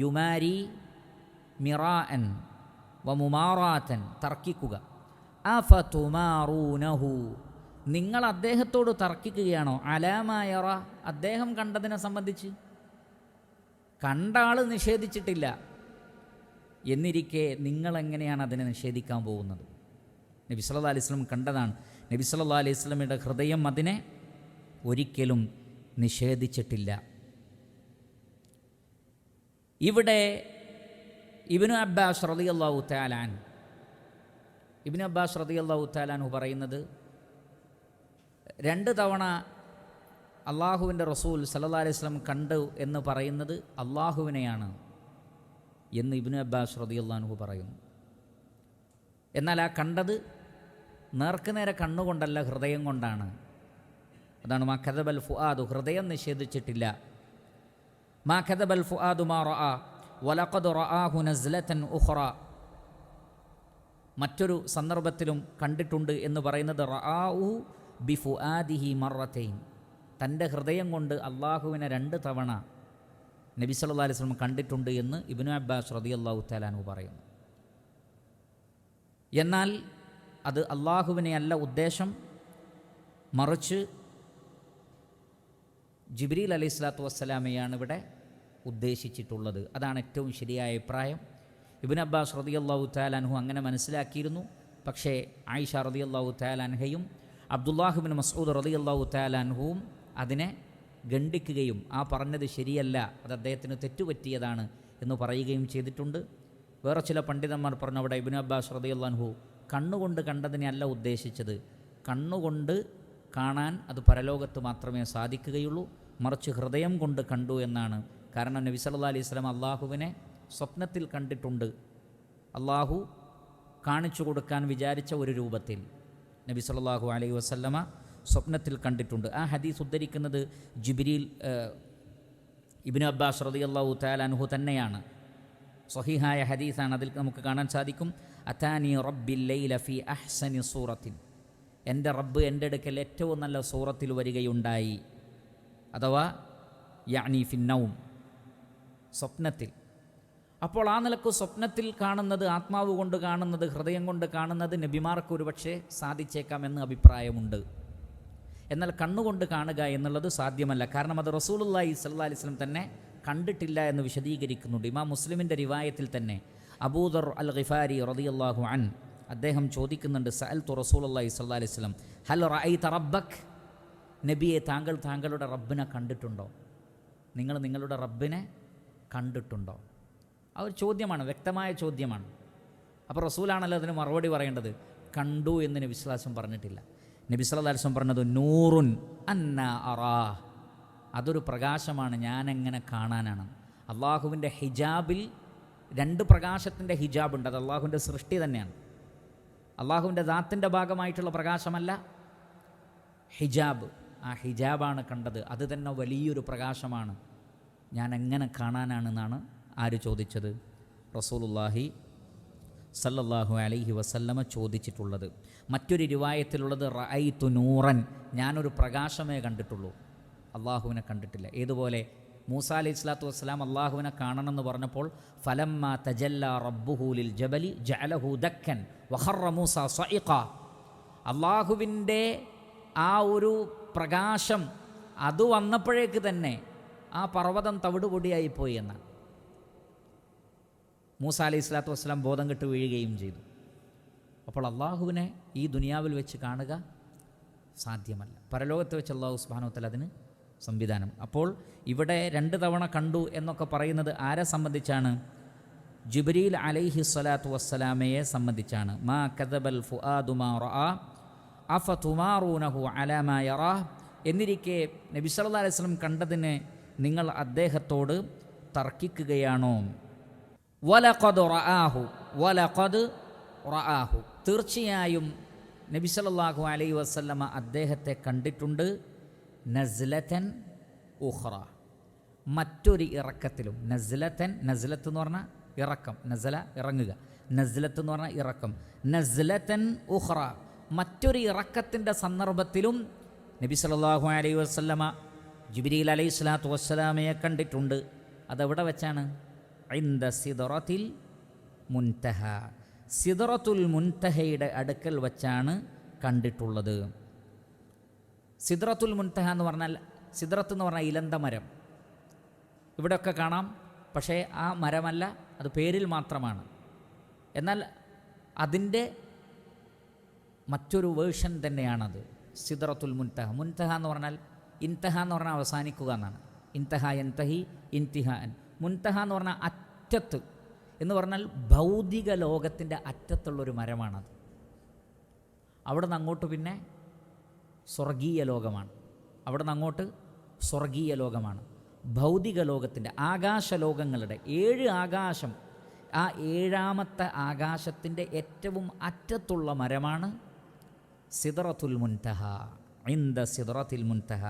യുമാരി മിറാഅൻ വമുമാറാത്തൻ, തർക്കിക്കുക. അഫതുമാറൂനഹു, നിങ്ങൾ അദ്ദേഹത്തോട് തർക്കിക്കുകയാണോ? അലാമായറ, അദ്ദേഹം കണ്ടതിനെ സംബന്ധിച്ച്. കണ്ട ആൾ നിഷേധിച്ചിട്ടില്ല എന്നിരിക്കെ നിങ്ങളെങ്ങനെയാണ് അതിനെ നിഷേധിക്കാൻ പോകുന്നത്? നബി സല്ലല്ലാഹു അലൈഹി വസല്ലം കണ്ടതാണ്. നബി സല്ലല്ലാഹു അലൈഹി വസല്ലമയുടെ ഹൃദയം അതിനെ ഒരിക്കലും നിഷേധിച്ചിട്ടില്ല. ഇവിടെ ഇബ്നു അബ്ബാസ് റളിയല്ലാഹു തആല അൻഹു, ഇബ്നു അബ്ബാസ് റളിയല്ലാഹു തആല അൻഹു പറയുന്നത്, 2 തവണ അള്ളാഹുവിൻ്റെ റസൂൽ സല്ലല്ലാഹു അലൈഹി വസല്ലം കണ്ടു എന്ന് പറയുന്നത് അള്ളാഹുവിനെയാണ് എന്ന് ഇബ്നു അബ്ബാസ് റളിയല്ലാഹു അൻഹു പറയുന്നു. എന്നാൽ ആ കണ്ടത് നേർക്കുനേരെ കണ്ണുകൊണ്ടല്ല, ഹൃദയം കൊണ്ടാണ്. അതാണ് മാ കദബൽ ഫുആദു, ഹൃദയം നിഷേധിച്ചിട്ടില്ല. മാ കദബൽ ഫുആദു മാ റആ വലഖദ് റആഹു നസ്ലതൻ ഉഖ്റ, മറ്റൊരു സന്ദർഭത്തിലും കണ്ടിട്ടുണ്ട് എന്ന് പറയുന്നത് റആഹു ബിഫുആദിഹി മറത്തൈൻ, തൻ്റെ ഹൃദയം കൊണ്ട് അള്ളാഹുവിനെ 2 തവണ നബി സല്ലല്ലാഹു അലൈഹി വസല്ലം കണ്ടിട്ടുണ്ട് എന്ന് ഇബ്നു അബ്ബാസ് റളിയല്ലാഹു തആല അൻഹു പറയുന്നു. എന്നാൽ അത് അള്ളാഹുവിനെയല്ല ഉദ്ദേശം, മറിച്ച് ജിബ്രീൽ അലൈഹി സ്വലാത്തു വസ്സലാമയാണ് ഇവിടെ ഉദ്ദേശിച്ചിട്ടുള്ളത്. അതാണ് ഏറ്റവും ശരിയായ അഭിപ്രായം. ഇബ്നു അബ്ബാസ് റളിയല്ലാഹു തആല അൻഹു അങ്ങനെ മനസ്സിലാക്കിയിരുന്നു. പക്ഷേ ആയിഷ റളിയല്ലാഹു തആല അൻഹയും അബ്ദുല്ലാഹ് ഇബ്നു മസ്ഊദ് റളിയല്ലാഹു തആല അൻഹുവും അതിനെ ഖണ്ഡിക്കുകയും ആ പറഞ്ഞത് ശരിയല്ല, അത് അദ്ദേഹത്തിന് തെറ്റുപറ്റിയതാണ് എന്ന് പറയുകയും ചെയ്തിട്ടുണ്ട്. വേറെ ചില പണ്ഡിതന്മാർ പറഞ്ഞു, അവിടെ ഇബ്നു അബ്ബാസ് റളിയല്ലാഹു അൻഹു കണ്ണുകൊണ്ട് കണ്ടതിനെ അല്ല ഉദ്ദേശിച്ചത്, കണ്ണുകൊണ്ട് കാണാൻ അത് പരലോകത്ത് മാത്രമേ സാധിക്കുകയുള്ളൂ, മറിച്ച് ഹൃദയം കൊണ്ട് കണ്ടു എന്നാണ്. കാരണം നബി സല്ലല്ലാഹു അലൈഹി വസല്ലം അള്ളാഹുവിനെ സ്വപ്നത്തിൽ കണ്ടിട്ടുണ്ട്. അള്ളാഹു കാണിച്ചു കൊടുക്കാൻ വിചാരിച്ച ഒരു രൂപത്തിൽ നബി സല്ലല്ലാഹു അലൈഹി വസല്ലമ സ്വപ്നത്തിൽ കണ്ടിട്ടുണ്ട്. ആ ഹദീസ് ഉദ്ധരിക്കുന്നത് ജിബ്രീൽ ഇബ്നു അബ്ബാസ് റളിയല്ലാഹു തആല അൻഹു തന്നെയാണ്. സ്വഹീഹായ ഹദീസാണ്. അതിൽ നമുക്ക് കാണാൻ സാധിക്കും, അതാനി റബ്ബിൽ ലൈല ഫി അഹ്സനി സൂറത്തിൻ, എൻ്റെ റബ്ബ് എൻ്റെ അടുക്കൽ ഏറ്റവും നല്ല സൂറത്തിൽ വരികയുണ്ടായി. അഥവാ യാനി ഫിന്നൗം, സ്വപ്നത്തിൽ. അപ്പോൾ ആ നിലക്ക് സ്വപ്നത്തിൽ കാണുന്നത്, ആത്മാവ് കൊണ്ട് കാണുന്നത്, ഹൃദയം കൊണ്ട് കാണുന്നത് നബിമാർക്ക് ഒരുപക്ഷെ സാധിച്ചേക്കാമെന്ന് അഭിപ്രായമുണ്ട്. എന്നാൽ കണ്ണുകൊണ്ട് കാണുക എന്നുള്ളത് സാധ്യമല്ല. കാരണം അത് റസൂലുള്ളാഹി സ്വല്ലല്ലാഹു അലൈഹി വസല്ലം തന്നെ കണ്ടിട്ടില്ല എന്ന് വിശദീകരിക്കുന്നുണ്ട്. ഇമാം മുസ്ലിമിൻ്റെ റിവായത്തിൽ തന്നെ അബൂദർ അൽ ഗിഫാരി റളിയല്ലാഹു അൻ അദ്ദേഹം ചോദിക്കുന്നുണ്ട്, സഅൽതു റസൂലുള്ളാഹി സ്വല്ലല്ലാഹു അലൈഹി വസല്ലം ഹൽ റഅയ്ത റബ്ബക്, നബിയെ താങ്കൾ താങ്കളുടെ റബ്ബിനെ കണ്ടിട്ടുണ്ടോ? നിങ്ങൾ നിങ്ങളുടെ റബ്ബിനെ കണ്ടിട്ടുണ്ടോ? ആ ഒരു ചോദ്യമാണ്, വ്യക്തമായ ചോദ്യമാണ്. അപ്പോൾ റസൂലാണല്ലോ അതിന് മറുപടി പറയേണ്ടത്. കണ്ടു എന്ന് നബി സ്വല്ലല്ലാഹു അലൈഹി വസല്ലം പറഞ്ഞിട്ടില്ല. നബി സല്ലല്ലാഹു അലൈഹി വസല്ലം പറഞ്ഞത് നൂറുൻ അന്ന അറാ, അതൊരു പ്രകാശമാണ്, ഞാനെങ്ങനെ കാണാനാണ്. അള്ളാഹുവിൻ്റെ ഹിജാബിൽ 2 പ്രകാശത്തിൻ്റെ ഹിജാബുണ്ട്. അത് അള്ളാഹുവിൻ്റെ സൃഷ്ടി തന്നെയാണ്. അള്ളാഹുവിൻ്റെ ദാത്തിൻ്റെ ഭാഗമായിട്ടുള്ള പ്രകാശമല്ല, ഹിജാബ്. ആ ഹിജാബാണ് കണ്ടത്. അത് തന്നെ വലിയൊരു പ്രകാശമാണ്, ഞാൻ എങ്ങനെ കാണാനാണെന്നാണ് ആര് ചോദിച്ചത്? റസൂലുള്ളാഹി സല്ലല്ലാഹു അലൈഹി വസല്ലമ ചോദിച്ചിട്ടുള്ളത്. മറ്റൊരു റിവായത്തിലുള്ളത് റഅയ്തു നൂറൻ, ഞാനൊരു പ്രകാശമേ കണ്ടിട്ടുള്ളൂ, അള്ളാഹുവിനെ കണ്ടിട്ടില്ല. ഏതുപോലെ മൂസാ അലൈഹി സ്വലാത്തു വസ്സലാം അള്ളാഹുവിനെ കാണണമെന്ന് പറഞ്ഞപ്പോൾ ഫലമ്മ തജല്ല റബ്ബുഹു ലിൽ ജബലി ജഅലഹു ദക്കൻ വഖറ മൂസ സ്വഇഖ, അള്ളാഹുവിൻ്റെ ആ ഒരു പ്രകാശം അത് വന്നപ്പോഴേക്ക് തന്നെ ആ പർവ്വതം തവിടുപൊടിയായിപ്പോയി എന്നാണ്. മൂസ അലൈഹി സ്വലാത്തു വസ്സലാം ബോധം കെട്ട് വീഴുകയും ചെയ്തു. അപ്പോൾ അള്ളാഹുവിനെ ഈ ദുനിയാവിൽ വെച്ച് കാണുക സാധ്യമല്ല. പരലോകത്ത് വെച്ച് അള്ളാഹു സുബ്ഹാനഹു വ തആല അതിന് സംവിധാനം. അപ്പോൾ ഇവിടെ 2 തവണ കണ്ടു എന്നൊക്കെ പറയുന്നത് ആരെ സംബന്ധിച്ചാണ്? ജിബ്രീൽ അലൈഹി സ്വലാത്തു വസ്സലാമയെ സംബന്ധിച്ചാണ്. മാ കദബൽ ഫുആദു മാ റഅ അഫതുമാറൂനഹു അലാ മാ യറാ, എന്നിരിക്കെ നബി സല്ലല്ലാഹു അലൈഹി വസല്ലം കണ്ടതിനെ നിങ്ങൾ അദ്ദേഹത്തോട് തർക്കിക്കുകയാണോ? വലഖദ് റആഹു, തീർച്ചയായും നബി സല്ലല്ലാഹു അലൈഹി വസല്ലമ അദ്ദേഹത്തെ കണ്ടിട്ടുണ്ട്. നസ്ലതൻ ഉഖ്റ, മറ്റൊരു ഇറക്കത്തിലും. നസ്ലത്ത് എന്ന് പറഞ്ഞാൽ ഇറക്കം, നസല ഇറങ്ങുക, നസ്ലത്ത് എന്ന് പറഞ്ഞാൽ ഇറക്കം. നസ്ലതൻ ഉഖ്റ, മറ്റൊരു ഇറക്കത്തിൻ്റെ സന്ദർഭത്തിലും നബി സല്ലല്ലാഹു അലൈഹി വസല്ലമ ജിബ്രീൽ അലൈഹി സ്വലാത്തു വസ്സലാമയെ കണ്ടിട്ടുണ്ട്. അതെവിടെ വെച്ചാണ്? ഇൻദ സിദ്റത്തിൽ മുൻതഹ, സിദ്റത്തുൽ മുൻതഹയുടെ അടുക്കൽ വച്ചാണ് കണ്ടിട്ടുള്ളത്. സിദ്റത്തുൽ മുൻതഹ എന്ന് പറഞ്ഞാൽ, സിദ്റത്ത് എന്ന് പറഞ്ഞാൽ ഇലന്ത മരം, ഇവിടെയൊക്കെ കാണാം. പക്ഷേ ആ മരമല്ല, അത് പേരിൽ മാത്രമാണ്. എന്നാൽ അതിൻ്റെ മറ്റൊരു വേർഷൻ തന്നെയാണത് സിദ്റത്തുൽ മുൻതഹ. മുൻതഹ എന്ന് പറഞ്ഞാൽ, ഇൻതഹ എന്ന് പറഞ്ഞാൽ അവസാനിക്കുക എന്നാണ്. ഇൻതഹ യൻതഹി ഇൻതിഹാൻ. മുൻതഹ എന്ന് പറഞ്ഞാൽ അറ്റത്ത് എന്ന് പറഞ്ഞാൽ ഭൗതിക ലോകത്തിൻ്റെ അറ്റത്തുള്ളൊരു മരമാണത്. അവിടെ നിന്ന് അങ്ങോട്ട് പിന്നെ സ്വർഗീയ ലോകമാണ്. അവിടെ നിന്ന് അങ്ങോട്ട് സ്വർഗീയ ലോകമാണ്. ഭൗതിക ലോകത്തിൻ്റെ, ആകാശലോകങ്ങളുടെ 7 ആകാശം, ആ 7ാമത്തെ ആകാശത്തിൻ്റെ ഏറ്റവും അറ്റത്തുള്ള മരമാണ് സിദ്റത്തുൽ മുൻതഹ. ഇൻദ സിദ്റത്തിൽ മുൻതഹ,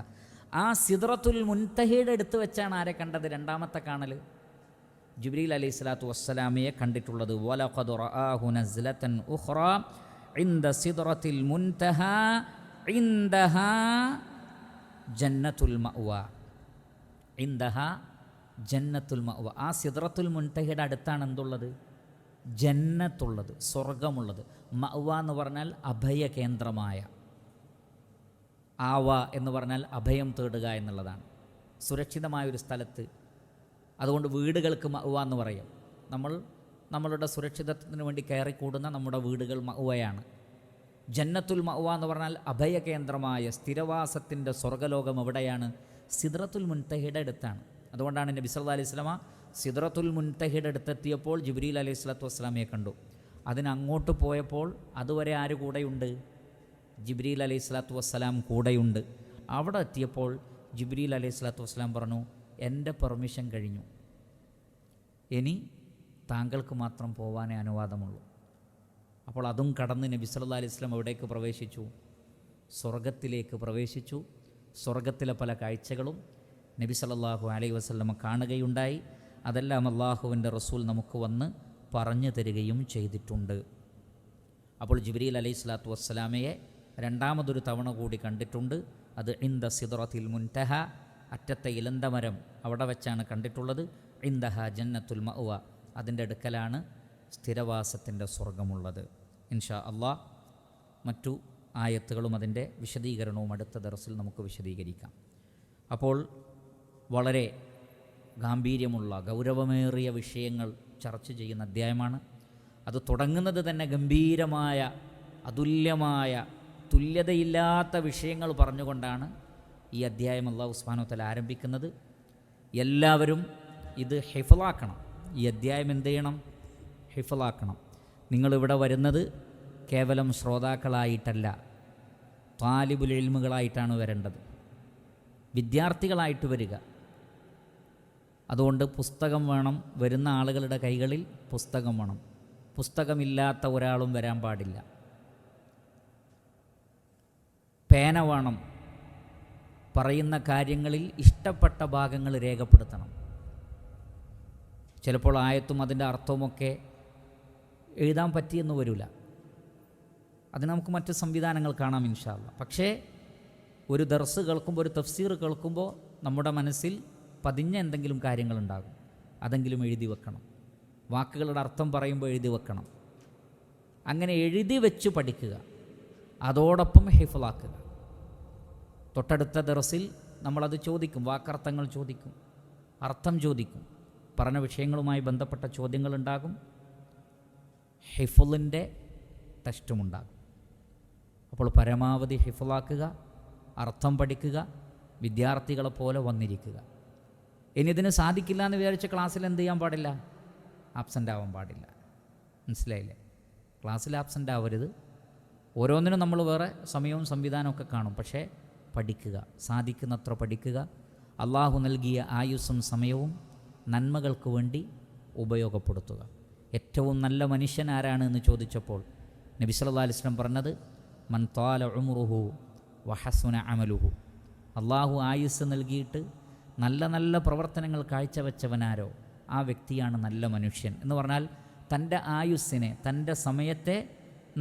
ആ സിദ്റത്തുൽ മുൻതഹയുടെ അടുത്ത് വെച്ചാണ് ആരെ കണ്ടത്? 2ാമത്തെ കാണൽ, ജിബ്രീൽ അലൈഹി സ്വലാത്തു വസ്സലാമയെ കണ്ടിട്ടുള്ളത്. വലഖദ് റആഹു നസ്ലതൻ ഉഖ്റ ഇൻദ സിദ്റത്തിൽ മുൻതഹ ഇൻദഹാ ജന്നത്തുൽ മഅ്വ. ഇൻദഹാ ജന്നത്തുൽ മഅ്വ, ആ സിദ്റത്തുൽ മുൻതഹയുടെ അടുത്താണ് എന്തുള്ളത്? ജന്നത്തുള്ളത്, സ്വർഗമുള്ളത്. മഅ്വ എന്ന് പറഞ്ഞാൽ അഭയകേന്ദ്രമായ, ആവ എന്ന് പറഞ്ഞാൽ അഭയം തേടുക എന്നുള്ളതാണ്, സുരക്ഷിതമായൊരു സ്ഥലത്ത്. അതുകൊണ്ട് വീടുകൾക്ക് മഅ്വ എന്ന് പറയും. നമ്മളുടെ സുരക്ഷിതത്വത്തിന് വേണ്ടി കയറിക്കൂടുന്ന നമ്മുടെ വീടുകൾ മഅ്വയാണ്. ജന്നത്തുൽ മഅ്വ എന്ന് പറഞ്ഞാൽ അഭയകേന്ദ്രമായ സ്ഥിരവാസത്തിൻ്റെ സ്വർഗ്ഗലോകം എവിടെയാണ്? സിദ്റത്തുൽ മുൻതഹയുടെ അടുത്താണ്. അതുകൊണ്ടാണ് നബി സല്ലല്ലാഹു അലൈഹി വസല്ലമ സിദ്റത്തുൽ മുൻതഹയുടെ അടുത്തെത്തിയപ്പോൾ ജിബ്രീൽ അലൈഹി സ്വലാത്തു വസ്സലാമയെ കണ്ടു. അതിനങ്ങോട്ട് പോയപ്പോൾ അതുവരെ ആര് കൂടെയുണ്ട്? ജിബ്രീൽ അലൈഹി സ്വലാത്തു വസ്സലാം കൂടെയുണ്ട്. അവിടെ എത്തിയപ്പോൾ ജിബ്രീൽ അലൈഹി സ്വലാത്തു വസ്സലാം പറഞ്ഞു, എൻ്റെ പെർമിഷൻ കഴിഞ്ഞു, ഇനി താങ്കൾക്ക് മാത്രം പോവാനേ അനുവാദമുള്ളൂ. അപ്പോൾ അതും കടന്ന് നബി സല്ലല്ലാഹു അലൈഹി വസല്ലം എവിടേക്ക് പ്രവേശിച്ചു? സ്വർഗത്തിലേക്ക് പ്രവേശിച്ചു. സ്വർഗത്തിലെ പല കാഴ്ചകളും നബി സല്ലല്ലാഹു അലൈഹി വസല്ലം കാണുകയുണ്ടായി. അതെല്ലാം അള്ളാഹുവിൻ്റെ റസൂൽ നമുക്ക് വന്ന് പറഞ്ഞു തരികയും ചെയ്തിട്ടുണ്ട്. അപ്പോൾ ജിബ്രീൽ അലൈഹി സ്വലാത്തു വസ്സലാമയെ 2ാമതൊരു തവണ കൂടി കണ്ടിട്ടുണ്ട്. അത് ഇൻദ സിദ്റത്തിൽ മുൻതഹ, അറ്റത്തെ ഇലന്തമരം, അവിടെ വെച്ചാണ് കണ്ടിട്ടുള്ളത്. ഇൻദഹ ജന്നത്തുൽ മഅ്വ, അതിൻ്റെ അടുക്കലാണ് സ്ഥിരവാസത്തിൻ്റെ സ്വർഗമുള്ളത്. ഇൻഷാ അള്ളാഹ് മറ്റു ആയത്തുകളും അതിൻ്റെ വിശദീകരണവും അടുത്ത ദർസിൽ നമുക്ക് വിശദീകരിക്കാം. അപ്പോൾ വളരെ ഗാംഭീര്യമുള്ള ഗൗരവമേറിയ വിഷയങ്ങൾ ചർച്ച ചെയ്യുന്ന അധ്യായമാണ്. അത് തുടങ്ങുന്നത് തന്നെ ഗംഭീരമായ, അതുല്യമായ, തുല്യതയില്ലാത്ത വിഷയങ്ങൾ പറഞ്ഞുകൊണ്ടാണ് ഈ അധ്യായം അല്ലാഹു സുബ്ഹാനഹു വ തആല ആരംഭിക്കുന്നത്. എല്ലാവരും ഇത് ഹിഫ്ളാക്കണം. ഈ അധ്യായം എന്ത് ചെയ്യണം? ഹിഫ്ളാക്കണം. നിങ്ങളിവിടെ വരുന്നത് കേവലം ശ്രോതാക്കളായിട്ടല്ല, താലിബുൽ ഇൽമുകളായിട്ടാണ് വരേണ്ടത്, വിദ്യാർത്ഥികളായിട്ട് വരിക. അതുകൊണ്ട് പുസ്തകം വേണം, വരുന്ന ആളുകളുടെ കൈകളിൽ പുസ്തകം വേണം. പുസ്തകമില്ലാത്ത ഒരാളും വരാൻ പാടില്ല. പേന വേണം. പറയുന്ന കാര്യങ്ങളിൽ ഇഷ്ടപ്പെട്ട ഭാഗങ്ങൾ രേഖപ്പെടുത്തണം. ചിലപ്പോൾ ആയത്തും അതിൻ്റെ അർത്ഥവുമൊക്കെ എഴുതാൻ പറ്റിയെന്ന് വരില്ല. അതിന് നമുക്ക് മറ്റ് സംവിധാനങ്ങൾ കാണാം ഇൻഷാ അല്ലാഹ്. പക്ഷേ ഒരു ദർസ് കേൾക്കുമ്പോൾ, ഒരു തഫ്സീർ കേൾക്കുമ്പോൾ നമ്മുടെ മനസ്സിൽ പതിഞ്ഞ എന്തെങ്കിലും കാര്യങ്ങളുണ്ടാകും. അതെങ്കിലും എഴുതി വെക്കണം. വാക്കുകളുടെ അർത്ഥം പറയുമ്പോൾ എഴുതി വെക്കണം. അങ്ങനെ എഴുതി വെച്ച് പഠിക്കുക, അതോടൊപ്പം ഹിഫ്ളാക്കുക. തൊട്ടടുത്ത ദർസിൽ നമ്മളത് ചോദിക്കും, വാക്കർത്ഥങ്ങൾ ചോദിക്കും, അർത്ഥം ചോദിക്കും, പറഞ്ഞ വിഷയങ്ങളുമായി ബന്ധപ്പെട്ട ചോദ്യങ്ങളുണ്ടാകും, ഹിഫ്ളിൻ്റെ ടെസ്റ്റുമുണ്ടാകും. അപ്പോൾ പരമാവധി ഹിഫ്ളാക്കുക, അർത്ഥം പഠിക്കുക, വിദ്യാർത്ഥികളെ പോലെ വന്നിരിക്കുക. ഇനി ഇതിന് സാധിക്കില്ല എന്ന് വിചാരിച്ച ക്ലാസ്സിൽ എന്ത് ചെയ്യാൻ പാടില്ല? ആബ്സെൻ്റ് ആവാൻ പാടില്ല. മനസ്സിലായില്ലേ? ക്ലാസ്സിൽ ആബ്സെൻ്റ് ആവരുത്. ഓരോന്നിനും നമ്മൾ വേറെ സമയവും സംവിധാനമൊക്കെ കാണും. പക്ഷേ പഠിക്കുക, സാധിക്കുന്നത്ര പഠിക്കുക. അള്ളാഹു നൽകിയ ആയുസ്സും സമയവും നന്മകൾക്ക് വേണ്ടി ഉപയോഗപ്പെടുത്തുക. ഏറ്റവും നല്ല മനുഷ്യൻ ആരാണ് എന്ന് ചോദിച്ചപ്പോൾ നബി സല്ലല്ലാഹു അലൈഹി വസല്ലം പറഞ്ഞത്, മൻ ത്വാല ഉംറുഹു വഹസുന അമലുഹു. അള്ളാഹു ആയുസ് നൽകിയിട്ട് നല്ല നല്ല പ്രവർത്തനങ്ങൾ കാഴ്ചവെച്ചവനാരോ ആ വ്യക്തിയാണ് നല്ല മനുഷ്യൻ. എന്ന് പറഞ്ഞാൽ തൻ്റെ ആയുസ്സിനെ, തൻ്റെ സമയത്തെ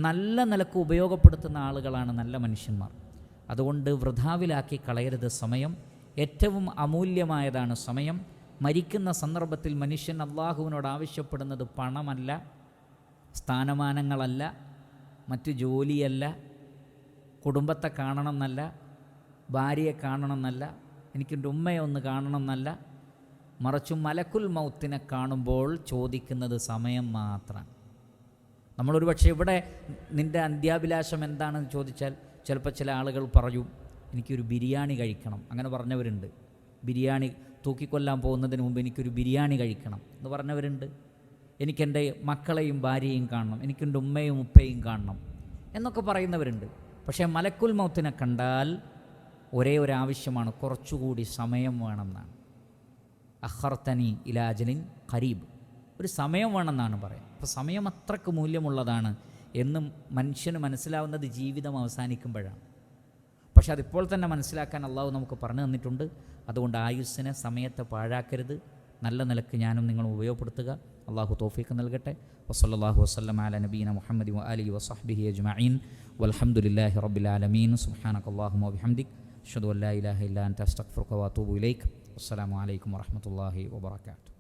നല്ല നിലക്ക് ഉപയോഗപ്പെടുത്തുന്ന ആളുകളാണ് നല്ല മനുഷ്യന്മാർ. അതുകൊണ്ട് വൃഥാവിലാക്കി കളയരുത് സമയം. ഏറ്റവും അമൂല്യമായതാണ് സമയം. മരിക്കുന്ന സന്ദർഭത്തിൽ മനുഷ്യൻ അള്ളാഹുവിനോട് ആവശ്യപ്പെടുന്നത് പണമല്ല, സ്ഥാനമാനങ്ങളല്ല, മറ്റു ജോലിയല്ല, കുടുംബത്തെ കാണണം എന്നല്ല, ഭാര്യയെ കാണണം എന്നല്ല, എനിക്കെൻ്റെ ഉമ്മയെ ഒന്ന് കാണണം എന്നല്ല, മറിച്ച് മലക്കുൽ മൗത്തിനെ കാണുമ്പോൾ ചോദിക്കുന്നത് സമയം മാത്രമാണ്. നമ്മളൊരു പക്ഷേ ഇവിടെ നിൻ്റെ അന്ത്യാഭിലാഷം എന്താണെന്ന് ചോദിച്ചാൽ ചിലപ്പോൾ ചില ആളുകൾ പറയും, എനിക്കൊരു ബിരിയാണി കഴിക്കണം. അങ്ങനെ പറഞ്ഞവരുണ്ട്. ബിരിയാണി തൂക്കിക്കൊല്ലാൻ പോകുന്നതിന് മുമ്പ് എനിക്കൊരു ബിരിയാണി കഴിക്കണം എന്ന് പറഞ്ഞവരുണ്ട്. എനിക്കെൻ്റെ മക്കളെയും ഭാര്യയും കാണണം, എനിക്കെൻ്റെ ഉമ്മയും ഉപ്പയും കാണണം എന്നൊക്കെ പറയുന്നവരുണ്ട്. പക്ഷേ മലക്കുൽ മൗത്തിനെ കണ്ടാൽ ഒരേ ഒരാവശ്യമാണ്, കുറച്ചുകൂടി സമയം വേണമെന്നാണ്. അഖർതനി ഇലാജലിൻ ഖരീബ്, ഒരു സമയം വേണമെന്നാണ് പറയുക. അപ്പോൾ സമയം അത്രക്ക് മൂല്യമുള്ളതാണ് എന്നും മനുഷ്യന് മനസ്സിലാവുന്നത് ജീവിതം അവസാനിക്കുമ്പോഴാണ്. പക്ഷെ അതിപ്പോൾ തന്നെ മനസ്സിലാക്കാൻ അള്ളാഹു നമുക്ക് പറഞ്ഞു തന്നിട്ടുണ്ട്. അതുകൊണ്ട് ആയുസ്സിനെ, സമയത്തെ പാഴാക്കരുത്. നല്ല നിലക്ക് ഞാനും നിങ്ങളും ഉപയോഗപ്പെടുത്തുക. അള്ളാഹു തൗഫീഖ് നൽകട്ടെ. വസല്ലല്ലാഹു വസല്ലം അലാ നബീന മുഹമ്മദി വആലിഹി വസഹ്ബിഹി അജ്മഈൻ വൽഹംദുലില്ലാഹി റബ്ബിൽ ആലമീൻ. സുബ്ഹാനകല്ലാഹുമ്മ വബിഹംദിക് അഷ്ഹദു അൻ ലാ ഇലാഹ ഇല്ലാ അൻത അസ്തഗ്ഫിറുക വഅതൂബു ഇലൈക്. അസ്സലാമു അലൈക്കും വറഹ്മത്തുള്ളാഹി വബറകാതുഹു.